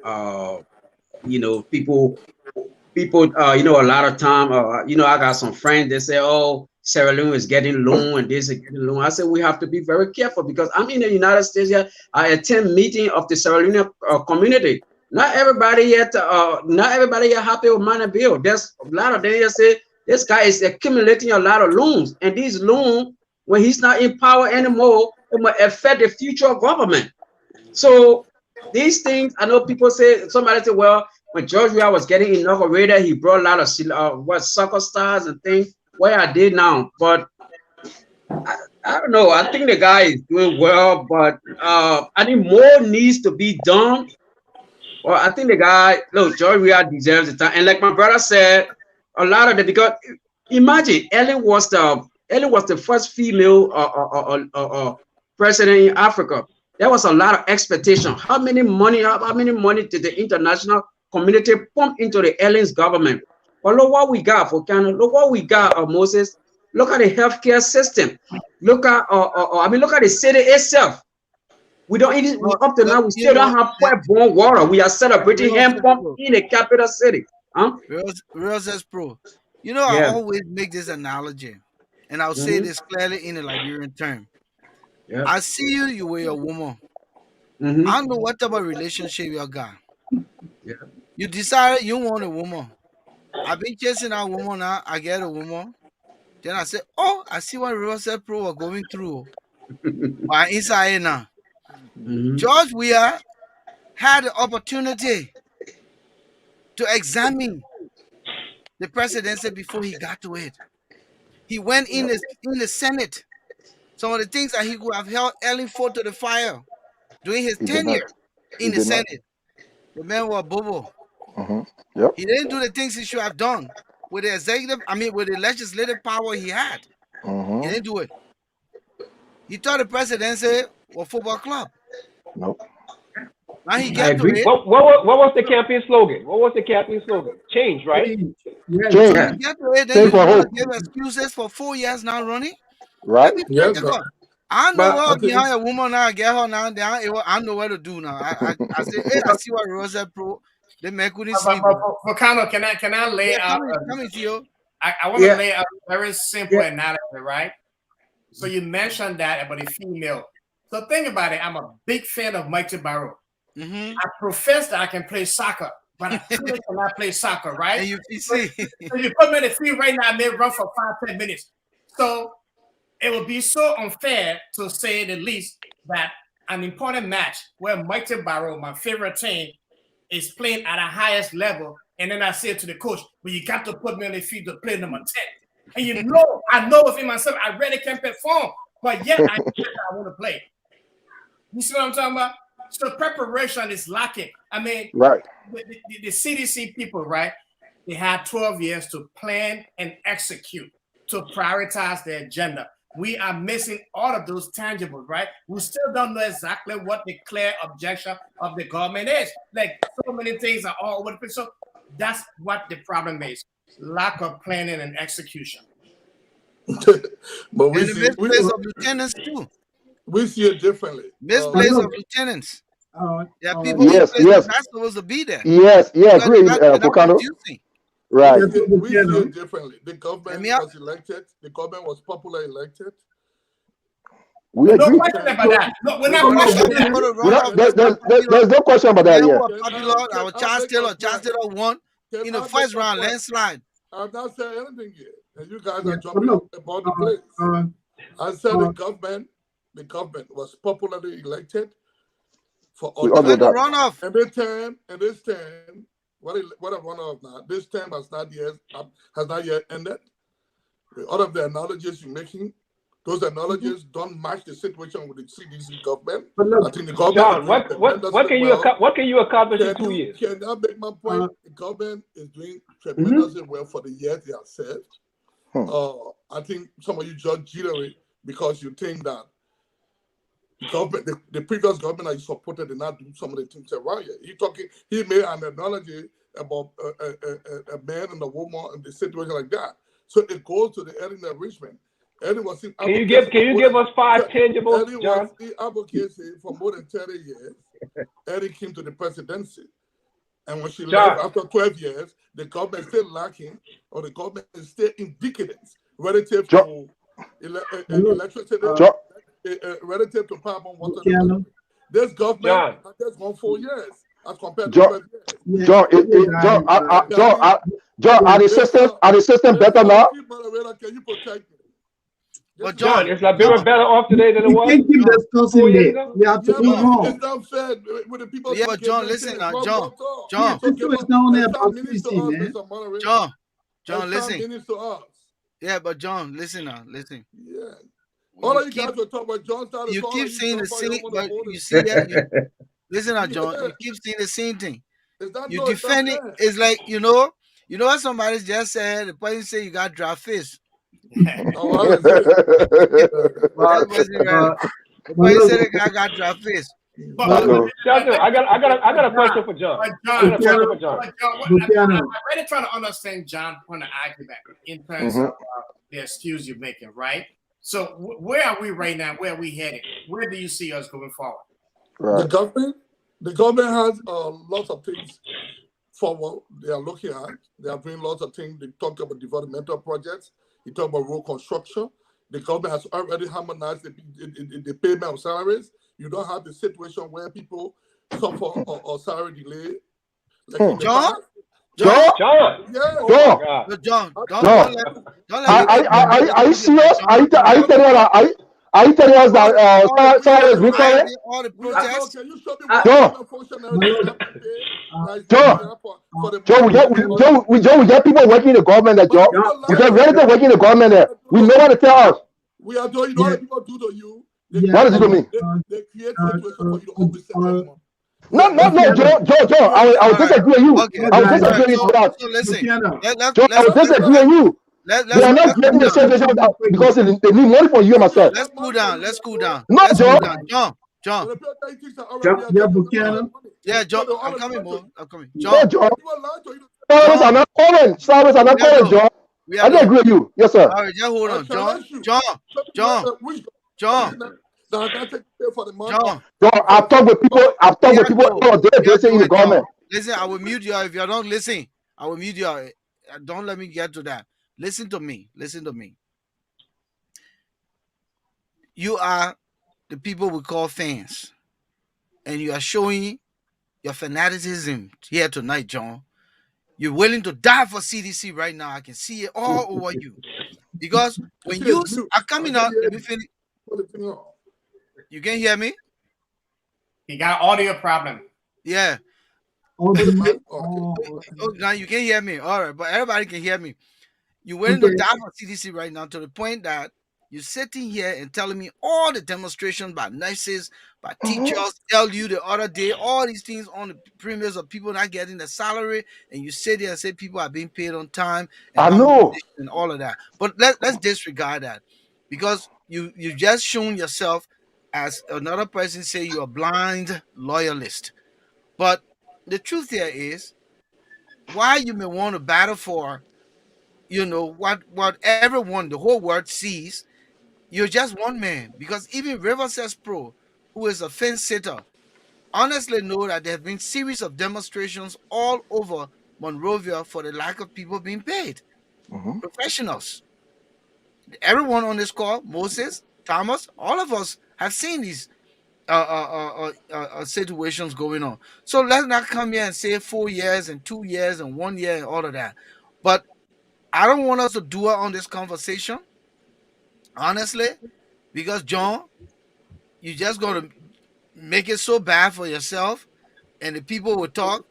People a lot of time, I got some friends, they say, oh, Sierra Leone is getting loan and this is getting loan. I said, we have to be very careful because I'm in the United States here. I attend meeting of the Sierra Leone community. Not everybody yet happy with money bill. There's a lot of them that say, this guy is accumulating a lot of loans. And these loans, when he's not in power anymore, it might affect the future of government. So these things, I know people say, somebody say, well, when George Weah was getting inaugurated, he brought a lot of soccer stars and things. Where I did now, but I don't know. I think the guy is doing well, but I think more needs to be done. Well, I think the guy, look, George Weah deserves the time. And like my brother said, a lot of the because imagine Ellen was the first female president in Africa. There was a lot of expectation. How many money did the international community pump into the Ellen's government? But look what we got for Canada. Look what we got, Moses. Look at the healthcare system. Look at look at the city itself. We don't even up to now. We still don't have pipe-borne water. We are celebrating hand pump in the capital city. Huh? Real says pro. I always make this analogy, and I'll say this clearly in a Liberian term. Yeah. I see you were a woman. I don't know what type of relationship you got. Yeah. You decided you want a woman. I've been chasing a woman now. I get a woman. Then I said, oh, I see what Real Pro was going through. But inside now. George Weah had the opportunity to examine the presidency before he got to it. He went in the Senate. Some of the things that he could have held Ellen Ford to the fire during his tenure in the Senate. The man was bobo. Yep. He didn't do the things he should have done with with the legislative power he had. He didn't do it. He thought the presidency was a football club. Nope. Now he gets to it. What was the campaign slogan? What was the campaign slogan? Change, right? Yeah. Change. He get to it, then you give excuses for 4 years now running. Right. Yes, sir. I know But what okay. behind a woman now, get her now. I know what to do now. I say, hey, I see what Rosa Pro. The man couldn't sleep. Volcano, can I lay out? Coming to you. I want to lay out a very simple analogy, right? So you mentioned that about the female. So think about it. I'm a big fan of Mike Barrow. I profess that I can play soccer, but I clearly cannot play soccer, right? And you see. So you put me in the field right now, I may run for 5-10 minutes. So it would be so unfair to say the least that an important match where Mike Barrow, my favorite team, is playing at a highest level, and then I say to the coach, well, you got to put me on the field to play number 10. And I know within myself, I really can't perform, but yet I want to play. You see what I'm talking about? So preparation is lacking. I mean, right. The CDC people, right? They had 12 years to plan and execute, to prioritize their agenda. We are missing all of those tangibles, right? We still don't know exactly what the clear objection of the government is. Like so many things are all over the place. So that's what the problem is. Lack of planning and execution. But we And the see misplace of lieutenants too. we see it differently. Misplace look, of lieutenants. uh, There are uh, people in Yes, places yes, not supposed to be there yes, yeah, because agree, they're not Volcano. producing. Right. We see Buchanan, it differently. The And government me, I- was elected. The government was popularly elected. We No agree. question about that. No, we're not no, but questioning let's that. go to We're runoff. not, Let's go to there's popular. no question about The that men who yet. are Can popular, can our I Charles make Taylor. my Charles point? Taylor won Can in the I make first my round point? landslide. I've not said anything yet, and you guys yeah, are but jumping look, about the uh, place. uh, I said uh, the government was popularly elected for We It all know went to that. runoff. and this term, what a runoff now. This term has not yet ended. With all of the analogies you're making, those analogies don't match the situation with the CDC government. but I look, think the government John, is doing tremendously well. what can you accomplish in 2 years? Can I make my point? uh, The government is doing tremendously well for the years they have served. Hmm. I think some of you judge jittery because you think that the government, the previous government that you supported did not do some of the things around here. He made an analogy about a man and a woman and the situation like that. So it goes to the Eddie Richmond. Eddie was in Can you advocacy give us 5 tangibles, Eddie John? was in advocacy for more than 30 years. Eddie came to the presidency. And when she John. left after 12 years, the government is still lacking, or the government is still in decadence relative Jo- to look, electricity, Jo- relative to power and water. Buchanan, This government John. has just gone 4 years as compared to Jo- 12 years. yeah, John, are the system better now? Moderator, can you protect me? But John, John, is Liberia better off today than it we was? can't keep discussing 4 years that. ago? We have to Yeah, move but on. it's not fair with the people. Yeah, but John, listen now, John, This show is not only about CC, man. John, John, listen. minutes to us. Yeah, but John, listen now, listen. Yeah. All of you keep, guys were talking about John started you talking, keep saying the jump on, you same, don't wanna but vote you it. see that. Listen now, John, you keep saying the same thing. It's not You no, it's not defend it. fair. It's like you know what somebody just said. The person say you got dry fish. Oh, I didn't say it. That person, right? The But person look, said the guy got dry fish. But, No. Shelton, I got a question for John. but I John, got a question for John. but John, Buchanan. I'm really trying to understand John's point of argument in terms Mhm. of the excuse you're making, right? So where are we right now? Where are we headed? Where do you see us going forward? The Right. government has lots of things forward they are looking at. They are doing lots of things. They talk about developmental projects. They talk about road construction. The government has already harmonized the payment of salaries. You don't have the situation where people suffer or salary delay. Like in the John? past. John, John. Yes. Oh John. my God. No, John, don't John. let Are you serious? Are you telling us that salary is recurring? all the John, protests. can you show me what John. government functionary that have to pay? Like, John. for the John, money? we get people working in the government there, John. We get relatives working in the government there. We know what to tell us. We are doing, you know what people do to you? yeah, What does it mean? They create situation for you to always send them money. No, John. I will disagree with you. Okay. I will disagree with that. So listen, Buchanan, John, I will disagree with you. They are not creating the let's situation because they need money for you and myself. cool down. Let's cool down. No, Let's John. cool down. John. So the people that think that already Yeah, are getting Buchanan. money. Yeah, John. So they I'm already coming, got boy. to- I'm coming. No, John. John. People lie to you. Salaries are not calling. Salaries are not Yeah, calling, no. John. We I are don't agree with you. Yes, sir. All right, just hold I on, John. challenge you. John. John. Which John. that take pay for the money? John. John, I've talked with people all day. They say in the government. Listen, I will mute you if you're not listening. I will mute you. Don't let me get to that. Listen to me. Listen to me. You are the people we call fans, and you are showing your fanaticism here tonight, John. You're willing to die for CDC right now. I can see it all over you. Because when you are coming out, let me finish. You can hear me? He got audio problem. Yeah. all the money. Oh, now you can hear me. All right, but everybody can hear me. You're willing to Okay. die for CDC right now to the point that you're sitting here and telling me all the demonstrations by nurses, by teachers, tell you the other day, all these things on the premiums of people not getting the salary, and you sit there and say people are being paid on time. And I know. and all of that. But let's disregard that because you just shown yourself as another person say you're a blind loyalist. But the truth here is why you may want to battle for you know, what everyone, the whole world sees, you're just one man. Because even River Says Pro, who is a fence sitter, honestly know that there have been series of demonstrations all over Monrovia for the lack of people being paid. Mhm. Professionals. Everyone on this call, Moses, Thomas, all of us have seen these situations going on. So let's not come here and say 4 years and 2 years and 1 year and all of that. But I don't want us to dwell on this conversation, honestly, because John, you just gonna make it so bad for yourself, and the people will talk.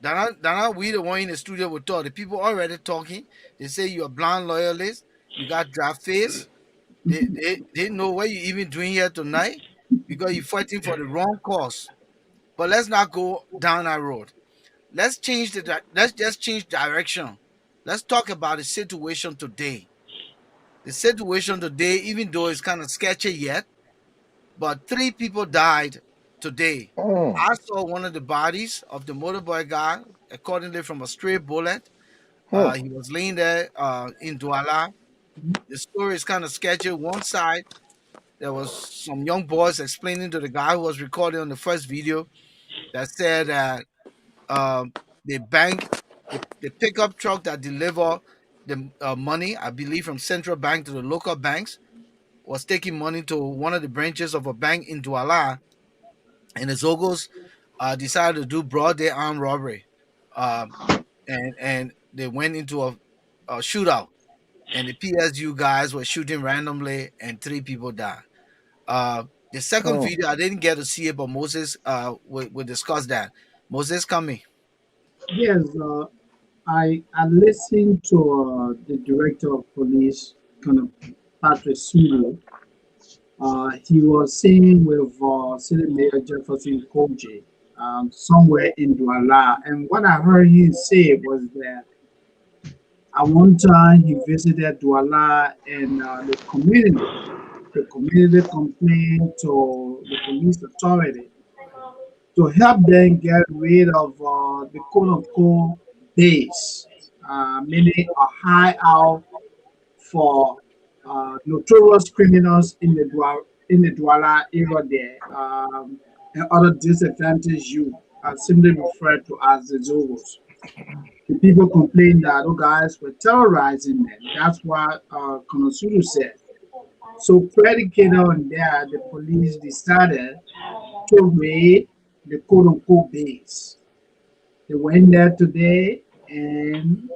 That not we the one in the studio will talk. The people already talking. They say you're a blind loyalist. You got draft face. They know what you even doing here tonight because you're fighting for the wrong cause. But let's not go down that road. Let's just change direction. Let's talk about the situation today. The situation today, even though it's kind of sketchy yet, but 3 people died today. Mm. I saw one of the bodies of the motorboy guy, accordingly from a stray bullet. Mm. He was laying there in Douala. The story is kind of sketchy. One side, there was some young boys explaining to the guy who was recording on the first video that said that um, the bank, the pickup truck that deliver the money, I believe from central bank to the local banks, was taking money to one of the branches of a bank in Douala, and the Zogos decided to do broad day armed robbery, um, and they went into a shootout, and the PSU guys were shooting randomly, and 3 people died. Uh, the second Mm. video I didn't get to see it, but Moses will discuss that. Moses, coming. Yes, I listened to the director of police, kind of Patrick Sulu. He was saying with City Mayor Jefferson Koji somewhere in Douala. And what I heard him say was that at one time he visited Douala and the community complained to the police authority to help them get rid of the quote unquote base, meaning a hideout for notorious criminals in the Douala area there, and other disadvantaged youth, simply referred to as the Zogos. The people complained that those guys were terrorizing them. That's what Konosuru said. So predicated on that, the police decided to raid the quote unquote base. They went there today and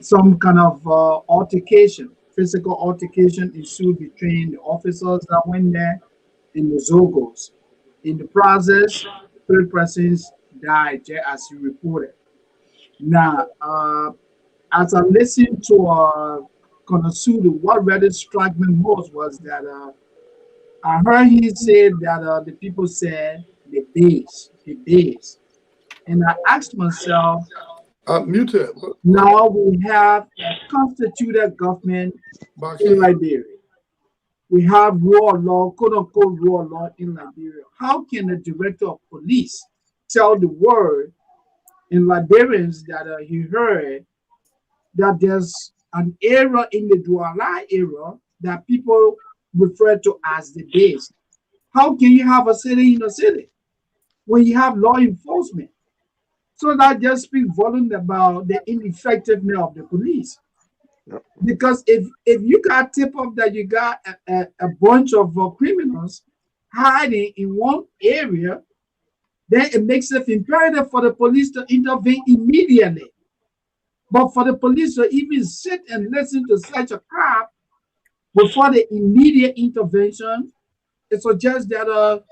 some kind of altercation, physical altercation ensued between the officers that went there and the Zogos. In the process, 3 persons died, just as you reported. Now, as I listened to Konosudu, what really struck me most was that I heard he said that the people said the base. And I asked myself, Muted. now we have a constituted government in Liberia. We have rule of law, quote unquote rule of law in Liberia. How can the director of police tell the world in Liberians that he heard that there's an area in the Douala area that people refer to as the base? How can you have a city in a city when you have law enforcement? So that just speaks volume about the ineffectiveness of the police. Yep. Because if you got tip off that you got a bunch of criminals hiding in one area, then it makes it imperative for the police to intervene immediately. But for the police to even sit and listen to such a crap before the immediate intervention, it suggests that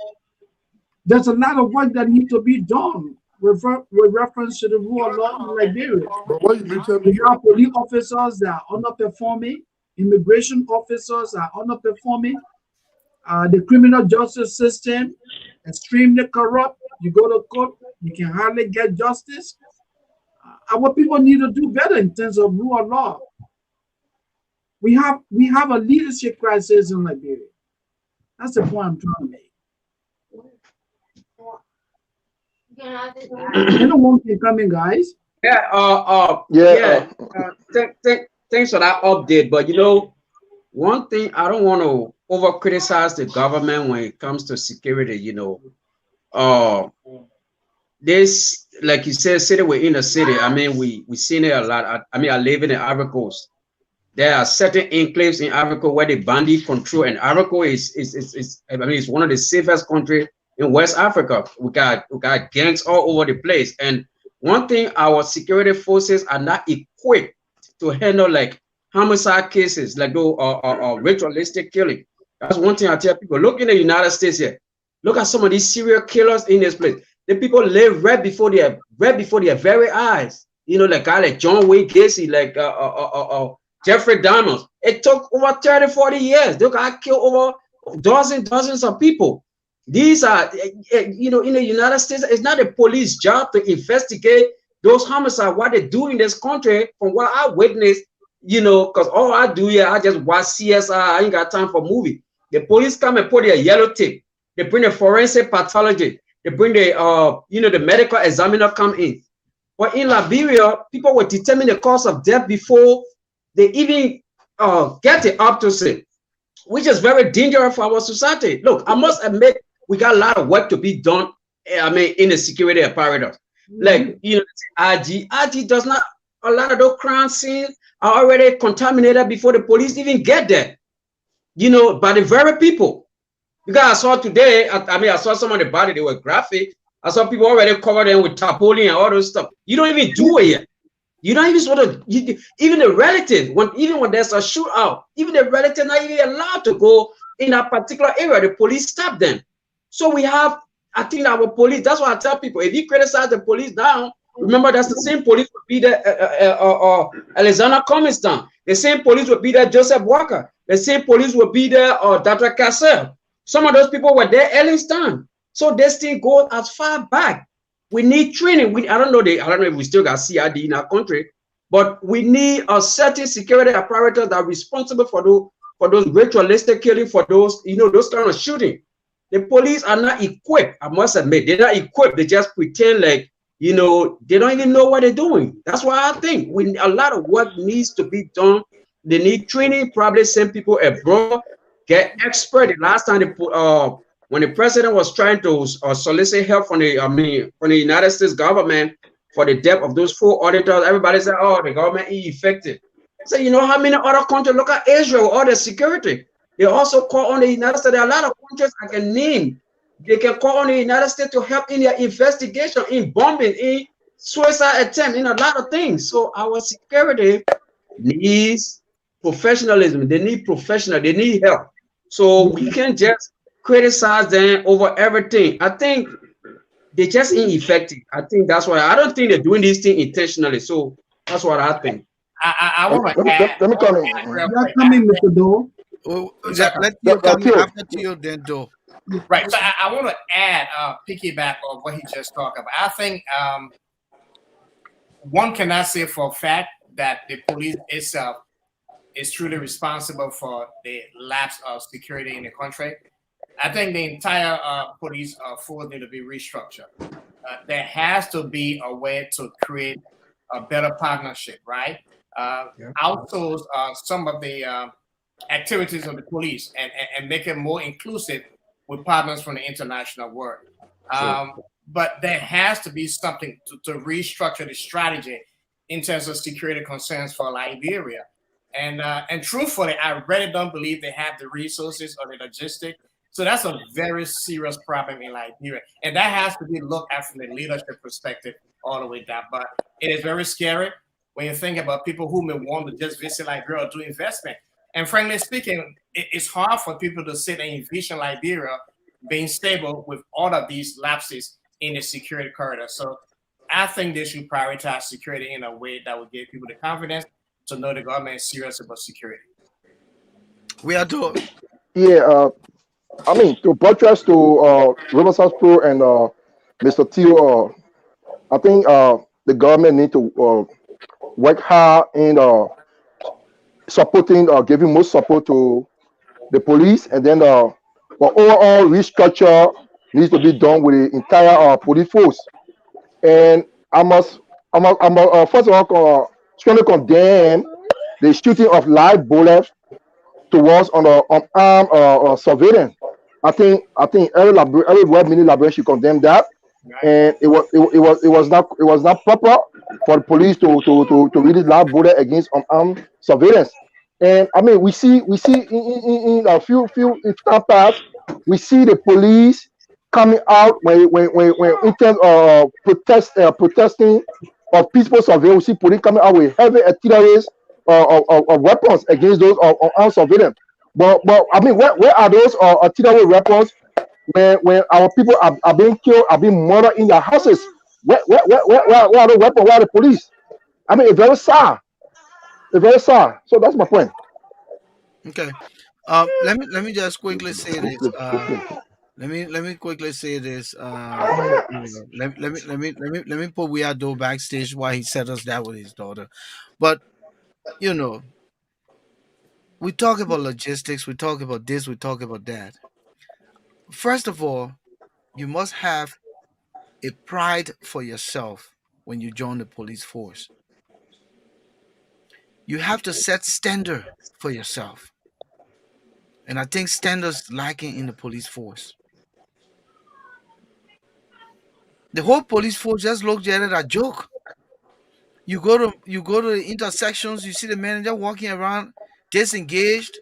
there's a lot of work that needs to be done with reference to the rule of law in Liberia. But why you muted We me? have police officers that are underperforming, immigration officers are underperforming, the criminal justice system extremely corrupt. You go to court, you can hardly get justice. Our people need to do better in terms of rule of law. We have a leadership crisis in Liberia. That's the point I'm trying to make. Anyone can come in, guys. Yeah, Yeah. thanks for that update. But one thing, I don't want to over criticize the government when it comes to security. Uh, this, like you said, city within a city. I mean, we seen it a lot. I mean, I live in the Ivory Coast. There are certain enclaves in Africa where the bandit control, and Africa is I mean, it's one of the safest countries in West Africa. We got gangs all over the place, and one thing, our security forces are not equipped to handle like homicide cases, like those ritualistic killing. That's one thing I tell people. Look in the United States here. Look at some of these serial killers in this place. The people live right before their very eyes. Like guy like John Wayne Gacy, like Jeffrey Dahmer. It took over 30, 40 years. They got killed over dozens of people. These are, in the United States, it's not the police job to investigate those homicides, what they do in this country. From what I witnessed, because all I do here, I just watch CSI. I ain't got time for movie. The police come and put their yellow tape. They bring the forensic pathologist. They bring the medical examiner come in. But in Liberia, people will determine the cause of death before they even get the autopsy, which is very dangerous for our society. Look, I must admit, we got a lot of work to be done. I mean, in the security apparatus, like IG does not. A lot of those crime scenes are already contaminated before the police even get there. By the very people. Because I saw today, I saw some of the body, they were graphic. I saw people already covered them with tarpaulin and all those stuff. You don't even do it yet. You don't even sort of, even the relative, when there's a shootout, even the relative not even allowed to go in that particular area. The police stop them. So we have, I think our police, that's why I tell people, if you criticize the police now, remember that's the same police would be there, Alexander Cummings down. The same police would be there, Joseph Walker. The same police would be there, Dr. Cassell. Some of those people were there, Ellington. So this thing goes as far back. We need training. I don't know if we still got CID in our country, but we need a certain security apparatus that are responsible for those ritualistic killing, for those, those kind of shooting. The police are not equipped. I must admit, they're not equipped. They just pretend like, they don't even know what they're doing. That's why I think a lot of work needs to be done. They need training, probably send people abroad, get expert. The last time they put, when the president was trying to solicit help from the United States government for the death of those 4 auditors, everybody said, "Oh, the government is effective." So how many other countries? Look at Israel, all the security. They also call on the United States. There are a lot of countries I can name. They can call on the United States to help in their investigation, in bombing, in suicide attempt, in a lot of things. So our security needs professionalism. They need professional. They need help. So we can't just criticize them over everything. I think they're just ineffective. I think that's why I don't think they're doing these things intentionally. So that's what I think. I want to add. Let me come in. You're coming, Mr. Dole. Let you come in after you, then Dole. Right. So I want to add, piggyback on what he just talked about. I think one cannot say for a fact that the police itself is truly responsible for the lapse of security in the country. I think the entire police force need to be restructured. There has to be a way to create a better partnership, right? Outsource some of the activities of the police and make it more inclusive with partners from the international world. But there has to be something to restructure the strategy in terms of security concerns for Liberia. And truthfully, I really don't believe they have the resources or the logistics. So that's a very serious problem in Liberia. And that has to be looked at from the leadership perspective all the way down. But it is very scary when you think about people who may want to just visit Liberia or do investment. And frankly speaking, it's hard for people to sit and envision Liberia being stable with all of these lapses in the security corridor. So I think they should prioritize security in a way that would give people the confidence to know the government is serious about security. We are doing. Yeah, I mean, to buttress to Riverside Pro and Mr. Teo, I think the government need to work hard in supporting, giving more support to the police, and then but overall restructure needs to be done with the entire police force. And I must first of all strongly condemn the shooting of live bullets towards on the unarmed surveillance. I think every well-meaning Liberian should condemn that, Right. and it was not proper for the police to release live bullet against unarmed surveillance. And I mean, we see in a few in time past, we see the police coming out when in terms of protesting of peaceful surveillance. We see police coming out with heavy artillery of weapons against those of unarmed surveillance. But I mean, where are those artillery weapons when our people are being killed, are being murdered in their houses? Where are the weapons? Where are the police? I mean, it's very sad. It's very sad. So that's my point. Okay. Let me just quickly say this. Let me quickly say this. Let me put Weirdo backstage while he settles that with his daughter. But you know, we talk about logistics, we talk about this, we talk about that. First of all, you must have a pride for yourself when you join the police force. You have to set standard for yourself. And I think standards lacking in the police force. The whole police force just looks at it as a joke. You go to the intersections, you see the manager walking around disengaged,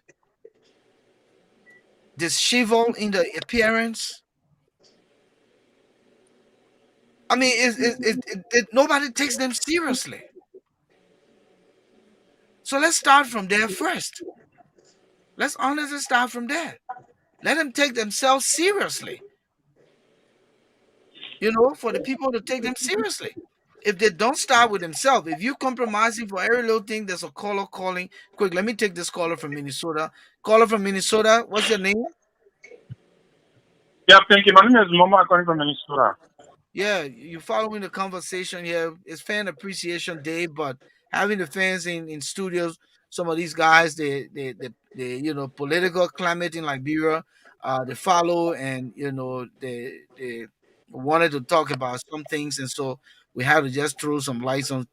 disheveled in the appearance. I mean, nobody takes them seriously. So let's start from there first. Let's honestly start from there. Let them take themselves seriously. For the people to take them seriously. If they don't start with themselves, if you compromising for every little thing, there's a caller calling. Quick, let me take this caller from Minnesota. Caller from Minnesota, what's your name? Yeah, thank you. My name is Mama calling from Minnesota. Yeah, you following the conversation here. It's Fan Appreciation Day, but having the fans in studios, some of these guys, they political climate in Liberia, they follow, and they wanted to talk about some things, and so we have to just throw some lights on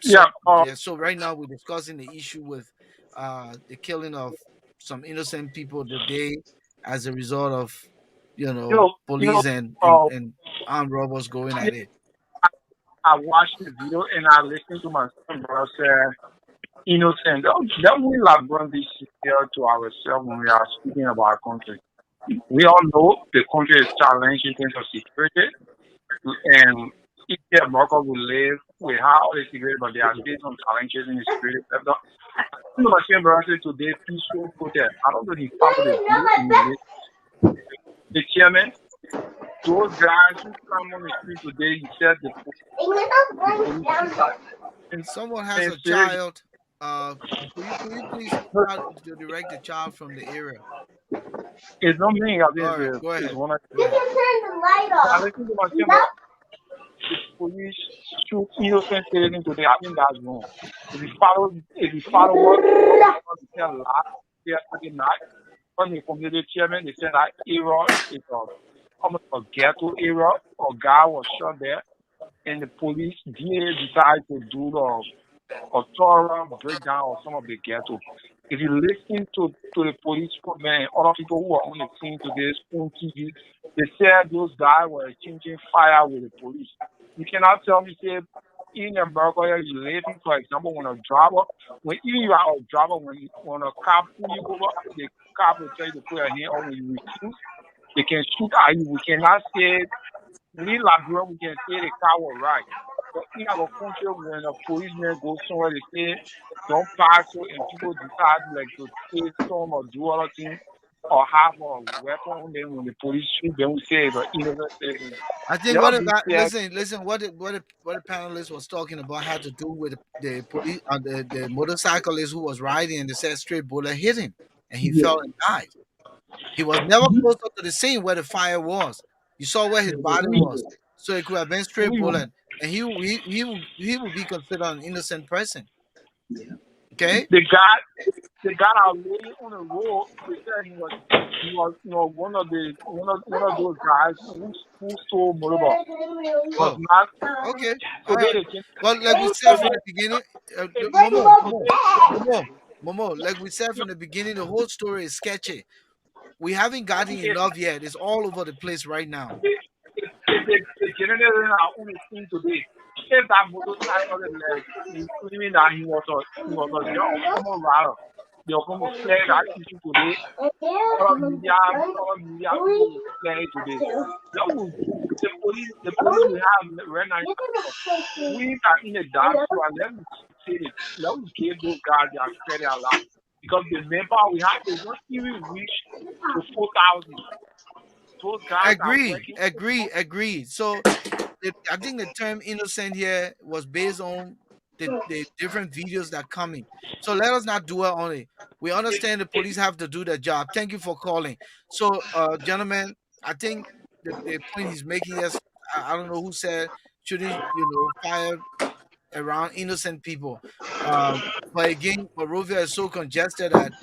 Yeah, yeah. So right now we're discussing the issue with the killing of some innocent people today as a result of police and uh, armed robbers going yeah, at it. I watched the video and I listened to my son brother say, innocent. Don't we like run this here to ourselves when we are speaking about our country? We all know the country is challenged in terms of security, and if America will live without all the security, but there are still some challenges in the security sector. You know, my son brother said today, peaceful protest. I don't know if you follow the video in the chairman. Those guys who come on the street today, he said the police Someone has a child. Could you please to direct the child from the area? it's not me. I think All right, go ahead. it's one of Go ahead. I listen to my son. The police shoot innocent citizens today. I think that's wrong. If you follow what they said last night, from the community chairman, they said that era is almost a ghetto era. A guy was shot there, and the police DA decided to do a thorough breakdown of some of the ghetto. If you listen to the police and other people who are on the scene today, on TV, they said those guys were exchanging fire with the police. You cannot tell me, say, in America, you're living, for example, when even you are a driver, when a cop pull you over, the cop will tell you to put your hand on when you refuse. They can shoot at you. We cannot say, we Liberia, we can say the car was right. But in our country, when a policeman goes somewhere, they say, don't pass it, and people decide like to take some or do other things or have a weapon on them when the police shoot them, we say the innocent citizens. I think listen, what the panelist was talking about had to do with the police, the motorcyclist who was riding, and they said straight bullet hit him, and he fell and died. He was never close up to the scene where the fire was. You saw where his body was, so it could have been straight bullet, and he will be considered an innocent person. Okay. The guy they got our lady on the road. They said he was one of those guys who stole motorball. Was Oh, not okay. All today right. they came. Well, like we said from Today, the beginning, today, Momo, like we said from the beginning, the whole story is sketchy. We haven't gotten enough yet. It's all over the place right now. the generator on the scene today. If that motorcycle left, he's claiming that he was a young former rider. They were going to clear that issue today. All of media people will clear it today. The police we have right now, we are in a dark so and let me say it. Let me give those guys their credit a lot. Because the member we have is not even reach to 4,000. Those guys are working. Agree. So I think the term innocent here was based on the different videos that coming. So let us not dwell on it. We understand the police have to do their job. Thank you for calling. So, gentlemen, I think the point he's making is I don't know who said shouldn't fire around innocent people. But again, Barovia is so congested that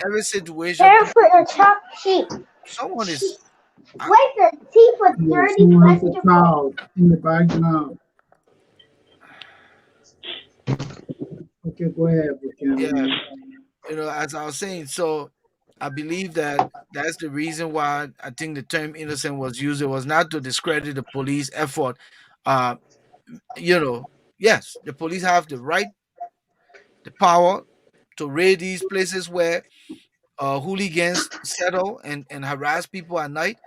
every situation Care for a chalk sheet. someone is Wipe the teeth with Yes, dirty someone has a vegetables. child in the background. Okay, go ahead, yeah. Buchanan. As I was saying, so I believe that that's the reason why I think the term innocent was used. It was not to discredit the police effort. Uh, yes, the police have the right, the power to raid these places where hooligans settle and harass people at night,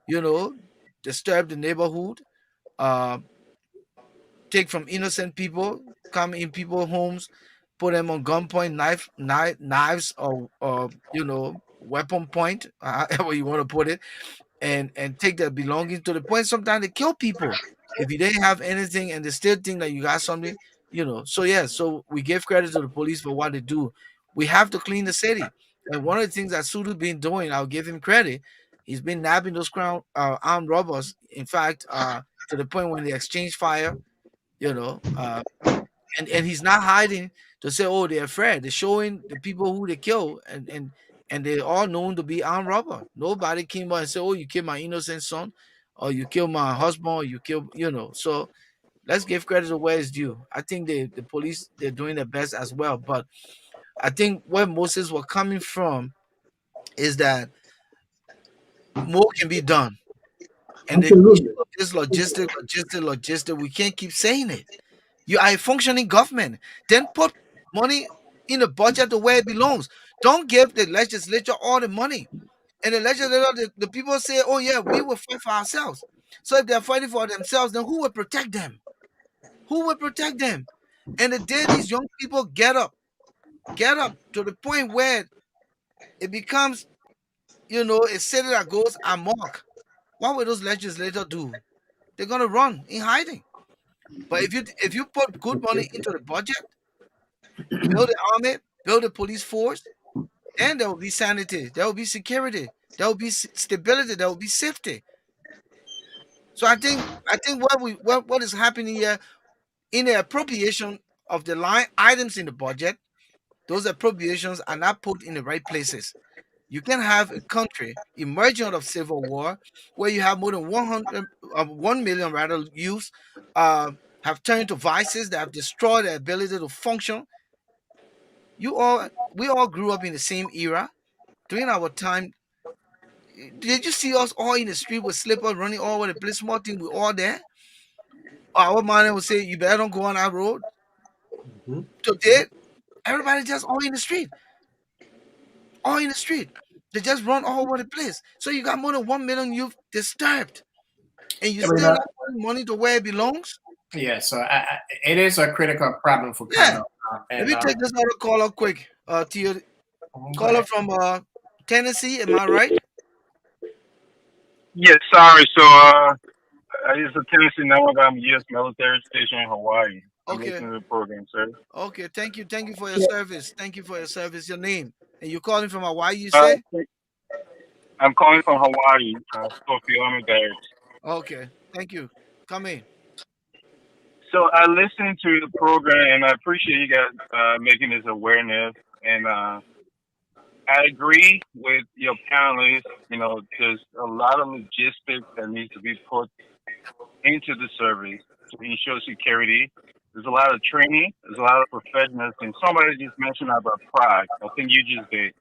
you know, disturb the neighborhood, uh, take from innocent people, come in people's homes, put them on gunpoint, knives, or weapon point, however you want to put it, and take their belongings to the point sometimes they kill people if you didn't have anything and they still think that you got something. So yeah, so we give credit to the police for what they do. We have to clean the city, and one of the things that Sudu been doing, I'll give him credit. He's been nabbing those armed robbers. In fact, to the point when they exchange fire, you know, uh, and he's not hiding to say, oh, they're afraid. They're showing the people who they kill, and they're all known to be armed robber. Nobody came by and said, oh, you killed my innocent son, or you killed my husband, or you killed. So let's give credit to where it's due. I think the police, they're doing their best as well. But I think where Moses was coming from is that more can be done. And the issue Absolutely. of this logistic, we can't keep saying it. You are a functioning government. Then put money in the budget to where it belongs. Don't give the legislature all the money. And the legislature, the people say, oh, yeah, we will fight for ourselves. So if they're fighting for themselves, then who will protect them? Who will protect them? And the day these young people get up to the point where it becomes, a city that goes amok, what will those legislators do? They're going to run in hiding. But if you put good money into the budget, build the army, build the police force, then there will be sanity, there will be security, there will be stability, there will be safety. So I think what is happening here in the appropriation of the line items in the budget, those appropriations are not put in the right places. You can have a country emerging out of civil war where you have more than 1 million rather youths have turned to vices that have destroyed their ability to function. We all grew up in the same era. During our time, did you see us all in the street with slippers running all over the place? Small thing, we all there. Our mother would say, "You better don't go on that road." Today, everybody just all in the street, all in the street. They just run all over the place. So you got more than 1 million youth disturbed, and you still not putting money to where it belongs. Yeah, so it is a critical problem for Yeah. Kano. Let And me take this other caller quick. Tia, go caller ahead. from Tennessee. Am I right? Yes, sorry. So, it's a Tennessee number, but I'm U.S. military station in Hawaii. I'm Okay. listening to the program, sir. Okay. Thank you. Thank you for your service. Thank you for your service. Your name. And you calling from Hawaii, you Uh, say? I'm calling from Hawaii, Scorpio Army Barracks. Okay. Thank you. Come in. So I listened to the program, and I appreciate you guys making this awareness. And I agree with your panelists. You know, there's a lot of logistics that needs to be put into the service to ensure security. There's a lot of training. There's a lot of professionals. And somebody just mentioned about pride. I think you just did.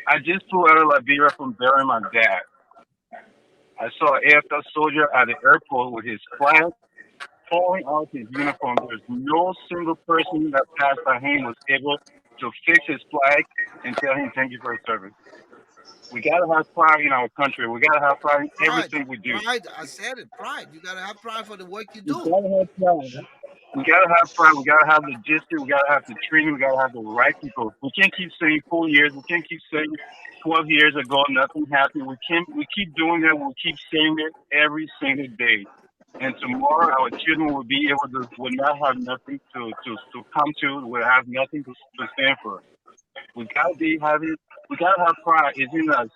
I just flew out of Liberia from burying my dad. I saw an AFL soldier at the airport with his flag pulling out his uniform. There's no single person that passed by him was able to fix his flag and tell him thank you for his service. We gotta have pride in our country. We gotta have pride in everything we do. Pride, I said it, pride. You gotta have pride for the work you We do. gotta have pride. We gotta have pride. We gotta have logistics. We gotta have the training. We gotta have the right people. We can't keep saying 4 years. We can't keep saying 12 years ago nothing happened. We keep doing that. We'll keep saying it every single day. And tomorrow our children will be able to will not have nothing to come to. Will have nothing to stand for. We gotta have pride. It's in us.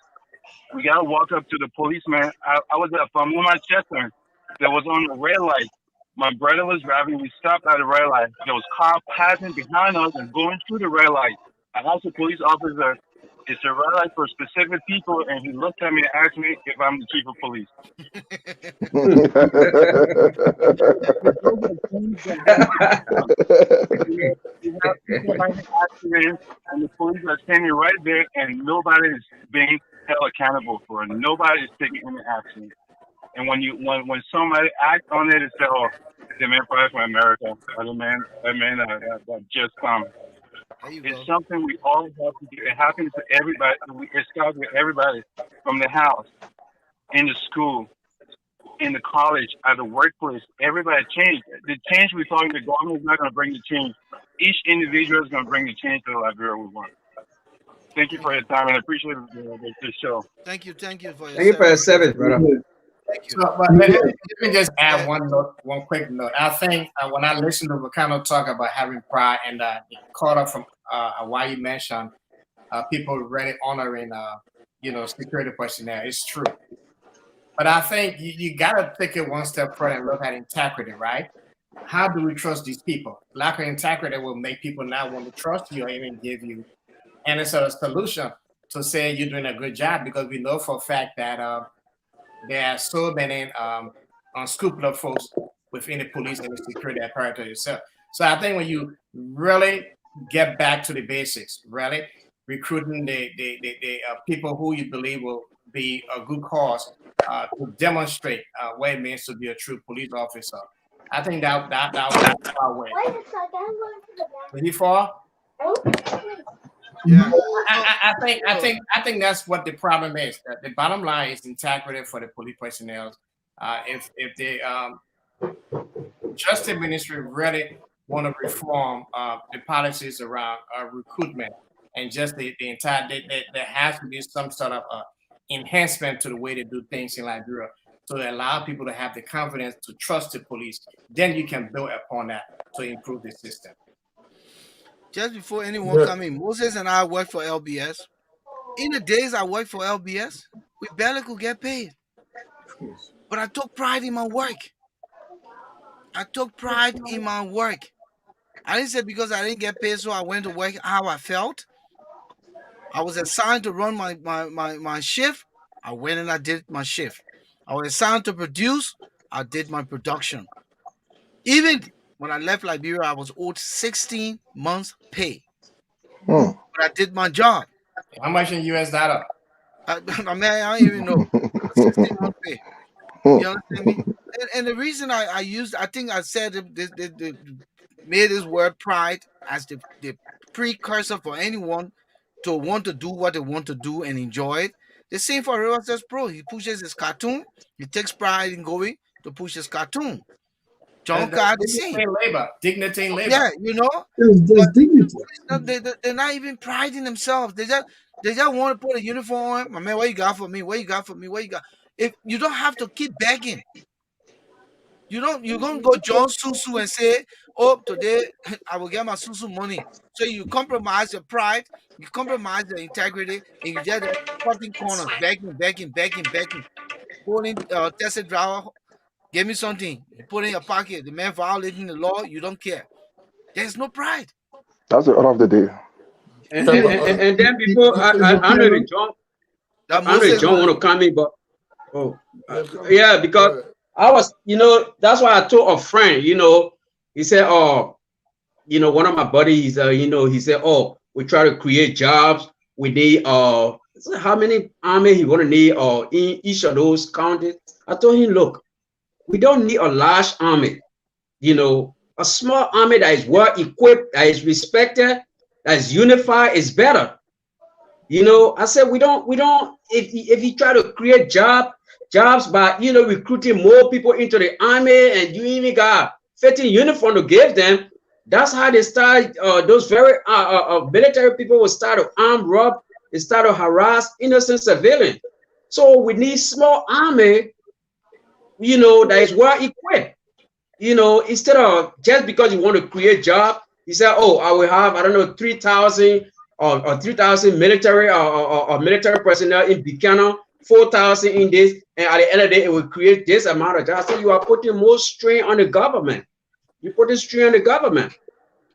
We gotta walk up to the policeman. I was at Famuma Chester that was on the red light. My brother was driving. We stopped at the red light. There was car passing behind us and going through the red light. I asked the police officer, "It's a red light for specific people," and he looked at me and asked me if I'm the chief of police. And the police are standing right there, and nobody is being held accountable for it. Nobody is taking any action. And when somebody acts on it, it's say, "Oh, the man fight for America," or the man that just come. It's something we all have to do. It happens to everybody. It starts with everybody, from the house, in the school, in the college, at the workplace. Everybody change. The change we thought the government is not going to bring the change. Each individual is going to bring the change to the Liberia we want. Thank you for your time, and I appreciate the show. Thank you for your Thank you for your service, brother. Thank you. So, but let me just add one quick note. I think when I listen to Volcano talk about having pride and caught up from why you mentioned people really honoring security personnel, it's true. But I think you got to take it one step further and look at integrity, right? How do we trust these people? Lack of integrity will make people not want to trust you or even give you any sort of solution to say you're doing a good job, because we know for a fact that there are so many unscrupulous folks within the police and the security apparatus itself. So I think when you really get back to the basics, really recruiting the people who you believe will be a good cause to demonstrate what it means to be a true police officer, I think that will go far away. Did he fall? Yeah. I think that's what the problem is. The bottom line is integrity for the police personnel. If the Justice Ministry really want to reform the policies around recruitment and just the entire, there has to be some sort of enhancement to the way they do things in Liberia to allow people to have the confidence to trust the police. Then you can build upon that to improve the system. Just before anyone come in, Moses and I worked for LBS. In the days I worked for LBS, we barely could get paid. But I took pride in my work. I didn't say because I didn't get paid, so I went to work how I felt. I was assigned to run my shift. I went and I did my shift. I was assigned to produce. I did my production. Even when I left Liberia, I was owed 16 months pay. But I did my job. How much in US dollar? I don't even know. 16 months pay. You understand me? And the reason I think I said made this word pride as the precursor for anyone to want to do what they want to do and enjoy it. The same for River Says Pro. He pushes his cartoon. He takes pride in going to push his cartoon. John Carr the same. Dignity in labor. Yeah, you know. There's dignity. They're not even priding themselves. They just want to put a uniform on. My man, what you got for me? What you got for me? What you got? If you don't have to keep begging. You're gonna go John Susu and say, "Oh, today I will get my Susu money." So you compromise your pride, you compromise your integrity, and you just cutting corners, begging. Pulling Tesla driver, give me something. You put in your pocket. The man violating the law, you don't care. There's no pride. That's the order of the day. And then before Andre John want to come in, but yeah, because I was, that's why I told a friend, he said, oh, one of my buddies, he said, oh, we try to create jobs. We need how many army he want to need in each of those counties. I told him, look, we don't need a large army. A small army that is well equipped, that is respected, that is unified is better. I said we don't. If you try to create jobs by recruiting more people into the army, and you even got 15 uniform to give them, that's how they start. Those very military people will start to arm rob, they start to harass innocent civilians. So we need small army, that is well equipped. Instead of just because you want to create job, you say, oh, I will have, I don't know, 3,000 or 3,000 military or military personnel in Buchanan, 4,000 in this, and at the end of the day, it will create this amount of jobs. So you are putting more strain on the government. You put the strain on the government.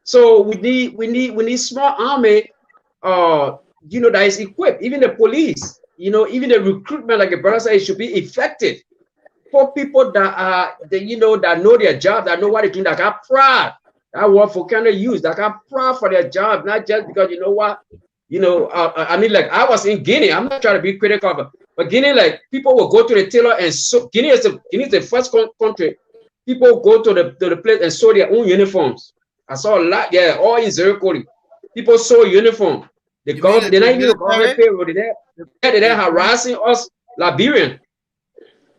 So we need small army, that is equipped. Even the police, even the recruitment, like the brother said, it should be effective for people that that know their job, that know what they're doing, that got pride. That word for kind of use, that got pride for their job, not just because I mean, like I was in Guinea. I'm not trying to be critical, but Guinea, like people will go to the tailor and sew. Guinea is the first country. People go to the place and sew their own uniforms. I saw a lot, yeah, all in Zerikoli. People sew uniform. The government, they're not even the government payroll. They're there harassing us, Liberian.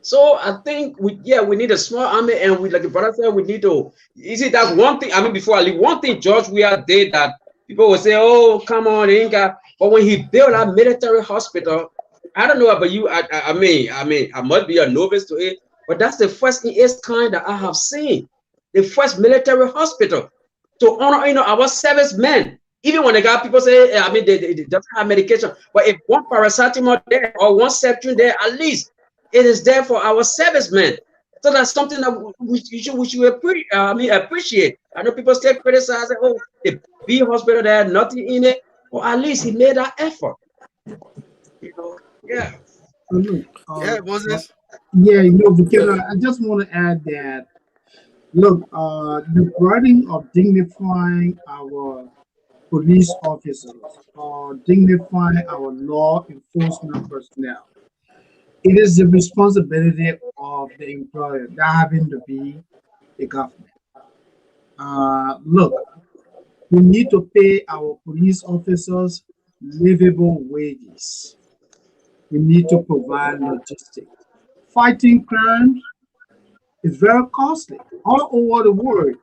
So I think we need a small army, and we, like the brother said, we need to. Is it that one thing? I mean, before I leave, one thing George Weah did that people will say, "Oh, come on, they ain't got." But when he built a military hospital, I don't know about you. I mean, I must be a novice to it, but that's the first in its kind that I have seen. The first military hospital to honor, our servicemen. Even when they got people say, I mean, they don't have medication, but if one paracetamol there or one Septrin there, at least it is there for our servicemen. So that's something that we should appreciate. I know people still criticize it. Oh, the B hospital there, nothing in it. Or at least he made that effort. Yeah. Moses. Yeah, because I just want to add that. Look, the writing of dignifying our police officers or dignifying our law enforcement personnel, it is the responsibility of the employer, that having to be the government. Look, we need to pay our police officers livable wages. We need to provide logistics. Fighting crime is very costly all over the world.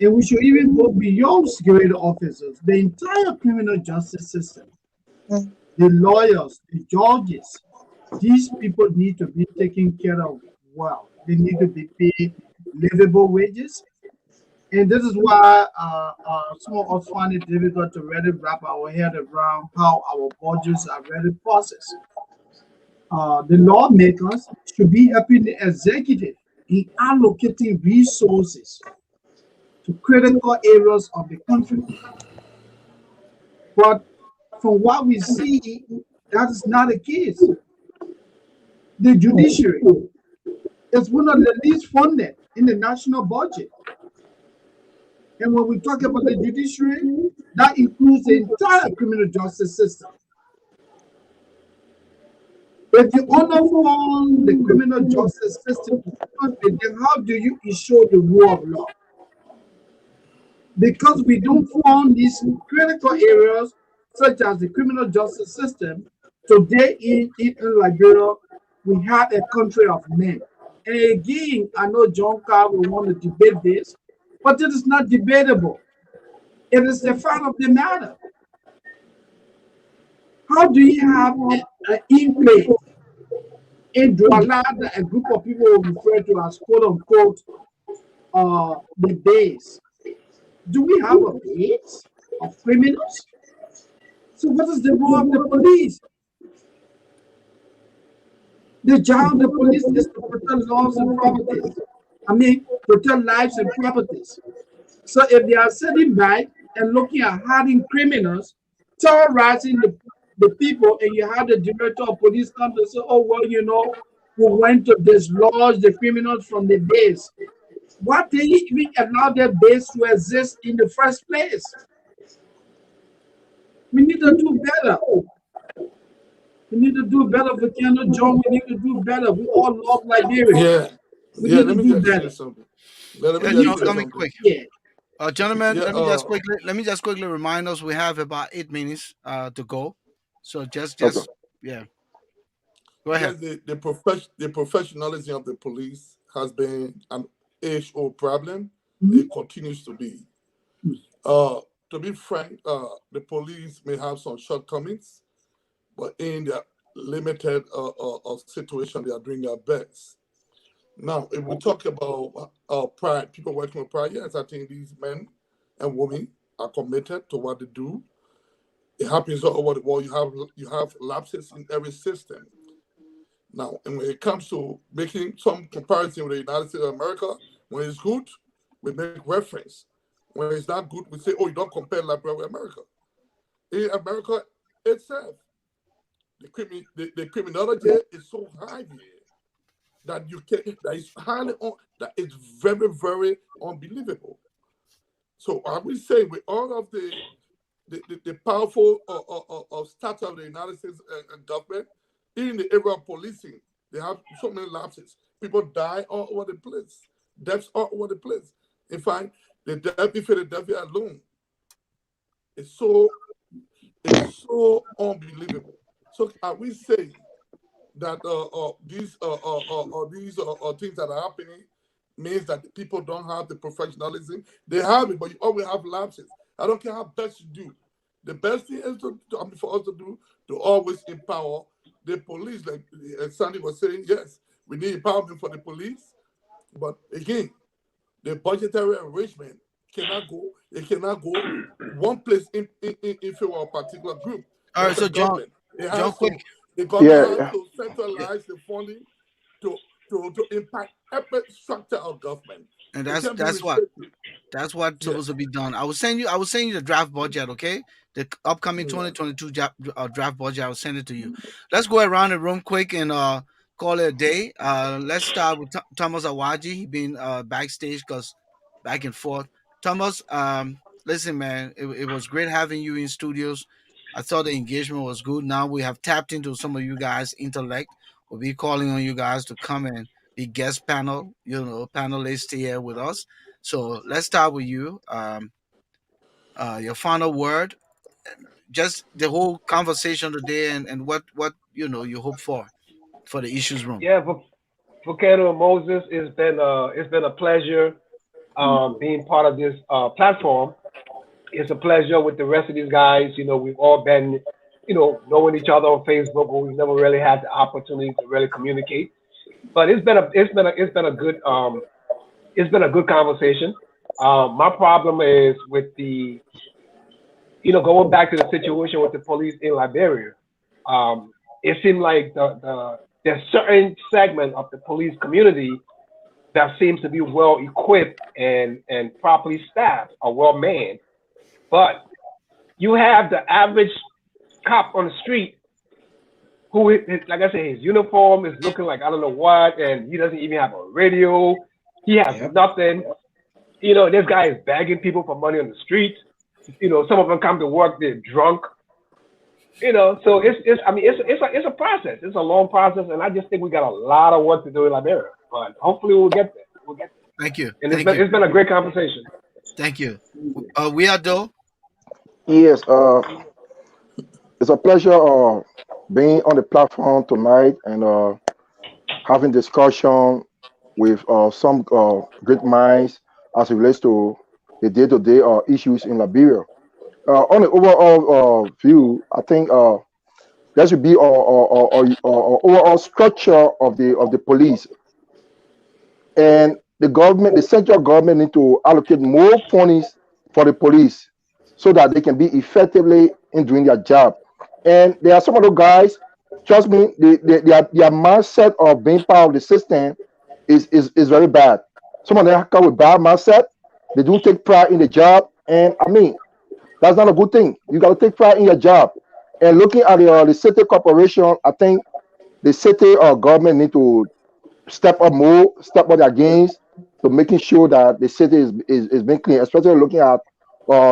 And we should even go beyond security officers, the entire criminal justice system, the lawyers, the judges. These people need to be taken care of well. They need to be paid livable wages. And this is why some of us find it difficult to really wrap our head around how our budgets are really processed. The lawmakers should be helping the executive in allocating resources to critical areas of the country. But from what we see, that is not the case. The judiciary is one of the least funded in the national budget. And when we talk about the judiciary, that includes the entire criminal justice system. If you underfund the criminal justice system, then how do you ensure the rule of law? Because we don't fund these critical areas, such as the criminal justice system, today in Liberia, we have a country of men. And again, I know John Carr will want to debate this, but it is not debatable. It is the fact of the matter. How do you have an in-place and to allow a group of people referred to as quote unquote the base? Do we have a base of criminals? So what is the role of the police? The job of the police is to protect laws and properties. I mean, protect lives and properties. So if they are sitting back and looking at hiding criminals, terrorizing the people, and you have the director of police come to say, oh, well, you know, we went to dislodge the criminals from the base. Why did he even allow their base to exist in the first place? We need to do better. We need to do better for Canada. John, we need to do better. We all love Liberia. Yeah. We Yeah, need let to me do just say better. something. Let me Yeah, just John, say coming something. quick. Yeah. Gentlemen, Yeah, let me just quickly remind us we have about 8 minutes to go. So just Okay. yeah. Go ahead. yes, the professionalism of the police has been an age-old problem. Mhm. It continues to be. To be frank, the police may have some shortcomings, but in their limited situation, they are doing their best. Now, if we talk about pride, people working with pride, yes, I think these men and women are committed to what they do. It happens all over the world. You have lapses in every system. Now, and when it comes to making some comparison with the United States of America, when it's good, we make reference. When it's not good, we say, oh, you don't compare Liberia with America. In America itself, the criminality is so high here that that is very, very unbelievable. So are we saying with all of the powerful stature of the United States government in the area of policing, they have so many lapses. People die all over the place. Deaths all over the place. In fact, the death in Philadelphia alone is so unbelievable. So are we saying that these things that are happening means that people don't have the professionalism? They have it, but you always have lapses. I don't care how best you do. The best thing is for us to do to always empower the police. Like Sandy was saying, yes, we need empowerment for the police, but again, the budgetary arrangement cannot go. It cannot go one place in favor of a particular group. All right, That's so the government. quick. The government Yeah. has to centralize the funding to impact every structure of government. And It can't be that's what's restricted. supposed to be done. I will send you the draft budget, okay? The upcoming 2022 draft budget. I will send it to you. Let's go around the room quick and call it a day. Let's start with Thomas Awaji. He been backstage because back and forth. Thomas, listen, man, it was great having you in studios. I thought the engagement was good. Now we have tapped into some of you guys' intellect. We'll be calling on you guys to come and be guest panelists here with us. So let's start with you. Your final word, just the whole conversation today, and what you hope for the issues room. Yeah, Volcano Moses, it's been a pleasure being part of this platform. It's a pleasure with the rest of these guys. You know, we've all been, knowing each other on Facebook, but we've never really had the opportunity to really communicate. But it's been a good conversation. My problem is with the, going back to the situation with the police in Liberia. It seemed like there's certain segment of the police community that seems to be well equipped and properly staffed or well manned, but you have the average cop on the street who, like I said, his uniform is looking like I don't know what, and he doesn't even have a radio. He has nothing. This guy is begging people for money on the street. Some of them come to work, they're drunk. So it's a process. It's a long process, and I just think we got a lot of work to do in Liberia. But hopefully we'll get there. Thank you. And it's been a great conversation. Thank you. We are though. Yes. It's a pleasure being on the platform tonight and having discussion with some great minds as it relates to the day-to-day issues in Liberia. On the overall view, I think there should be overall structure of the police, and the central government need to allocate more funds for the police so that they can be effectively in doing their job. And there are some of those guys, trust me, their mindset of being part of the system is very bad. Some of them come with bad mindset. They do take pride in the job, and I mean, That's not a good thing. You got to take pride in your job. And looking at the city corporation, I think the city or government need to step up more, step up their gains to making sure that the city is being clean, especially looking at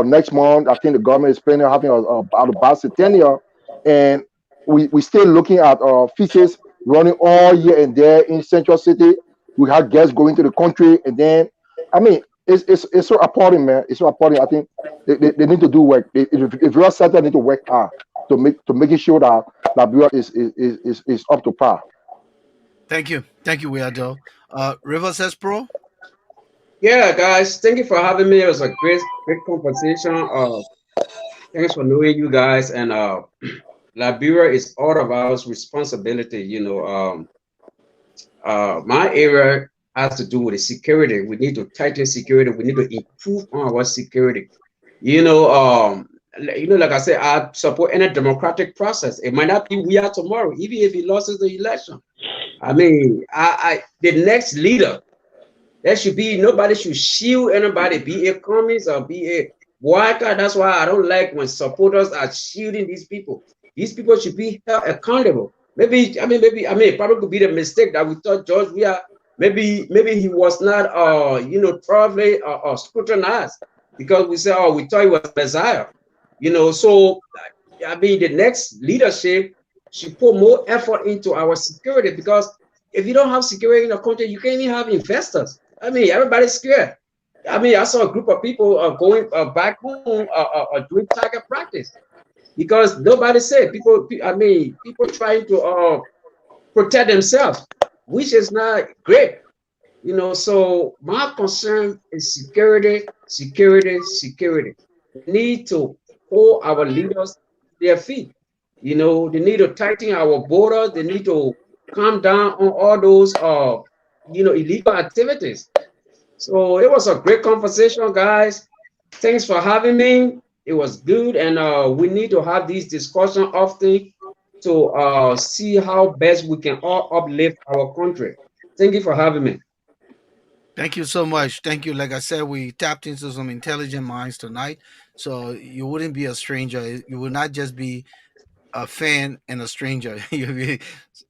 next month. I think the government is planning on having a bicentennial, and we still looking at feasts running all year and there in Central City. We have guests going to the country, and then I mean it's so appalling, man. It's so appalling. I think they need to do work. If you are center, need to work hard to making sure that Liberia is up to par. Thank you, Weado. River says pro. Yeah, guys, thank you for having me. It was a great conversation. Thanks for knowing you guys. And Liberia is all of our responsibility. You know, my area has to do with the security. We need to tighten security. We need to improve on our security. You know, like I said, I support any democratic process. It might not be we are tomorrow, even if he loses the election. I mean, the next leader, there should be nobody should shield anybody, be a communist or be a worker. That's why I don't like when supporters are shielding these people. These people should be held accountable. Maybe it probably could be the mistake that we thought George Weah, maybe he was not thoroughly scrutinized, because we said, we thought he was Messiah. You know, so I mean the next leadership should put more effort into our security, because if you don't have security in a country, you can't even have investors. I mean, everybody's scared. I mean, I saw a group of people going back home doing target practice because nobody said. People trying to protect themselves, which is not great. You know, so my concern is security. We need to hold our leaders to their feet. You know, they need to tighten our border. They need to calm down on all those, illegal activities. So it was a great conversation, guys. Thanks for having me. It was good, and we need to have these discussions often to see how best we can all uplift our country. Thank you for having me. Thank you so much. Thank you. Like I said, we tapped into some intelligent minds tonight, so you wouldn't be a stranger. You would not just be a fan and a stranger. You'll be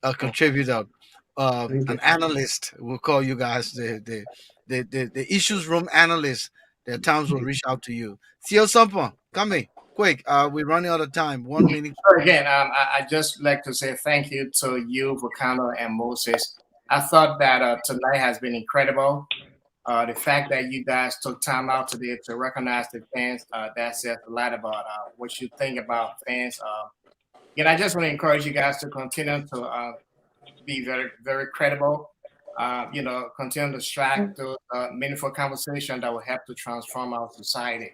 a contributor, an analyst. We'll call you guys the issues room analyst. There are times we'll reach out to you. Theo Sampa, come in quick. We're running out of time. 1 minute. Again, I just like to say thank you to you, Volcano and Moses. I thought that tonight has been incredible. The fact that you guys took time out today to recognize the fans, that says a lot about what you think about fans. And I just want to encourage you guys to continue to be very, very credible. Continue to strike the meaningful conversation that will help to transform our society.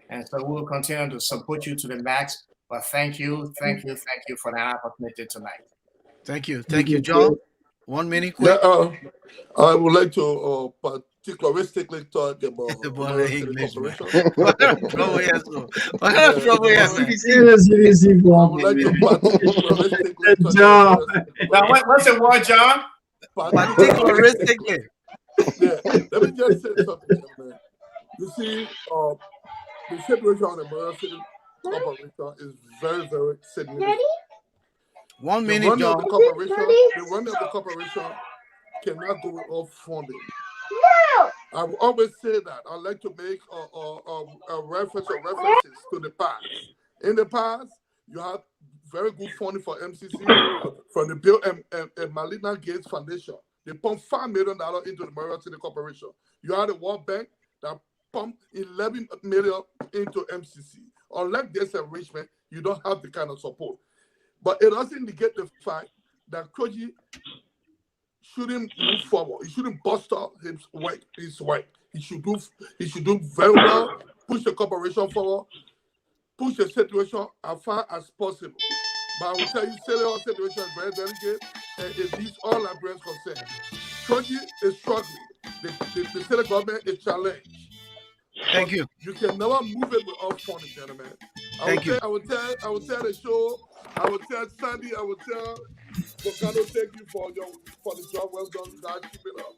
And so we'll continue to support you to the max. But thank you for that opportunity tonight. Thank you, John. 1 minute, quick. Yeah, I would like to particularistically talk about English. I would like to particularistically John. What's the word, John? Particularistically. Yeah, let me just say something, man. You see, the situation on the Moroccan corporation is very, very significant. 1 minute, John. The running of the corporation cannot go without funding. No! I will always say that. I like to make a references to the past. In the past, you had very good funding for MCC from the Bill and Melinda Gates Foundation. They pumped $5 million into the Memorial City Corporation. You had a World Bank that pumped $11 million into MCC. Unlike this enrichment, you don't have the kind of support. But it doesn't negate the fact that Koji shouldn't move forward. He shouldn't bust out his work. He should do very well, push the corporation forward, push the situation as far as possible. But I will tell you, the situation is very delicate, and it leaves all Liberians concerned. Koji is struggling. The state government is challenged. Thank you. You can never move it without funding, gentlemen. I will tell the show. I will tell Sandy. I will tell Volcano. Thank you for the job well done, guys. Keep it up.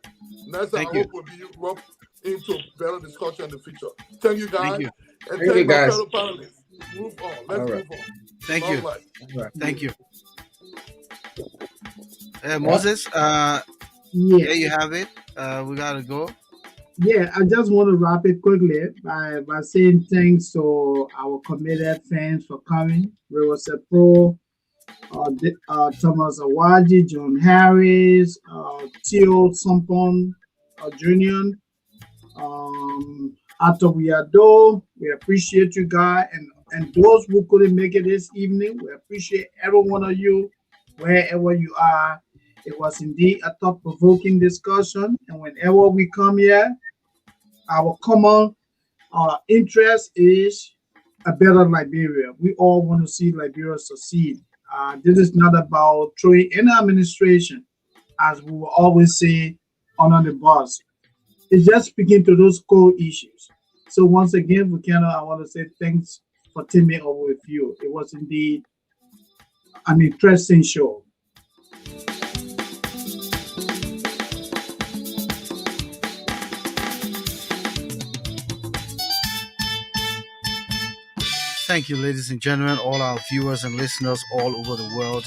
Next time, I hope we'll be roped into better discussion in the future. Thank you, guys. And Thank you, thank my guys. fellow panelists. Move on. Let's All right. move on. Thank Long you. life. All right. Thank you. Yeah. Moses, Yeah. there you have it. We gotta go. Yeah, I just want to wrap it quickly by saying thanks to our committed fans for coming. Rivers Pro, Thomas Awaji, John Harris, Theo Sampon, Junior, Ato Wiado. We appreciate you guys, and those who couldn't make it this evening, we appreciate every one of you, wherever you are. It was indeed a thought-provoking discussion, and whenever we come here, our common interest is a better Liberia. We all want to see Liberia succeed. This is not about throwing any administration, as we will always say, under the bus. It's just speaking to those core issues. So once again, Vukana, I want to say thanks for teaming up with you. It was indeed an interesting show. Thank you, ladies and gentlemen, all our viewers and listeners all over the world.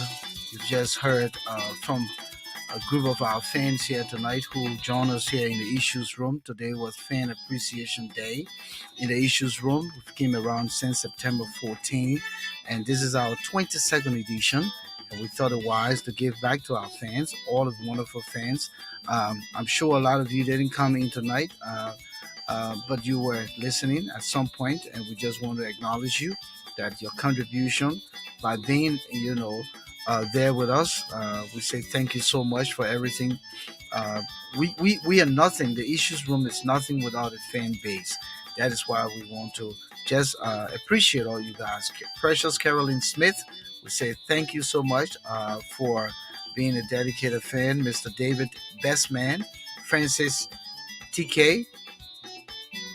You've just heard from a group of our fans here tonight who joined us here in the Issues Room. Today was Fan Appreciation Day in the Issues Room. We came around since September 14, and this is our 22nd edition. And we thought it wise to give back to our fans, all of the wonderful fans. I'm sure a lot of you didn't come in tonight, but you were listening at some point, and we just want to acknowledge you that your contribution by being, there with us. We say thank you so much for everything. We are nothing. The Issues Room is nothing without a fan base. That is why we want to just appreciate all you guys. Precious Carolyn Smith, we say thank you so much for being a dedicated fan. Mr. David Bestman, Francis TK,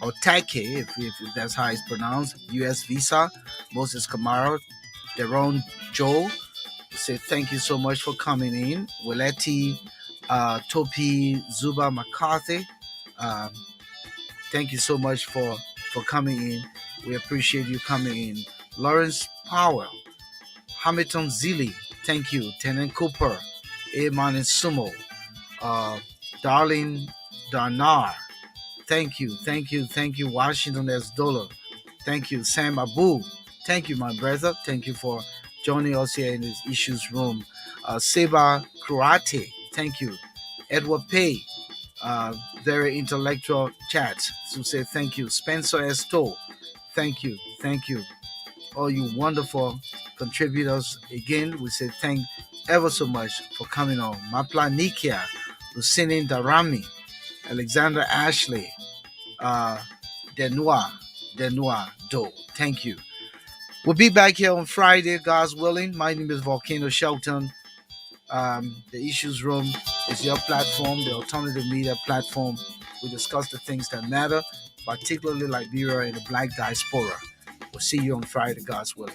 or Take, if that's how it's pronounced, US Visa, Moses Kamara, Deron Joe. We say thank you so much for coming in. Willeti Topi Zuba McCarthy. Thank you so much for coming in. We appreciate you coming in. Lawrence Powell, Hamilton Zilli, thank you. Tenen Cooper, Eman and Sumo, Darlene Darnar, thank you. Washington S. Dollar, thank you. Sam Abu, thank you, my brother. Thank you for joining us here in this Issues Room. Seba Kurate, thank you. Edward Pay, very intellectual chat. So say thank you. Spencer Esto, thank you. All you wonderful contributors. Again, we say thank ever so much for coming on. Mapla Nikia, Lucinin Darami, Alexander Ashley, Denua Do. Thank you. We'll be back here on Friday, God's willing. My name is Volcano Shelton. The Issues Room is your platform, the alternative media platform. We discuss the things that matter, particularly Liberia and the Black diaspora. We'll see you on Friday, God's willing.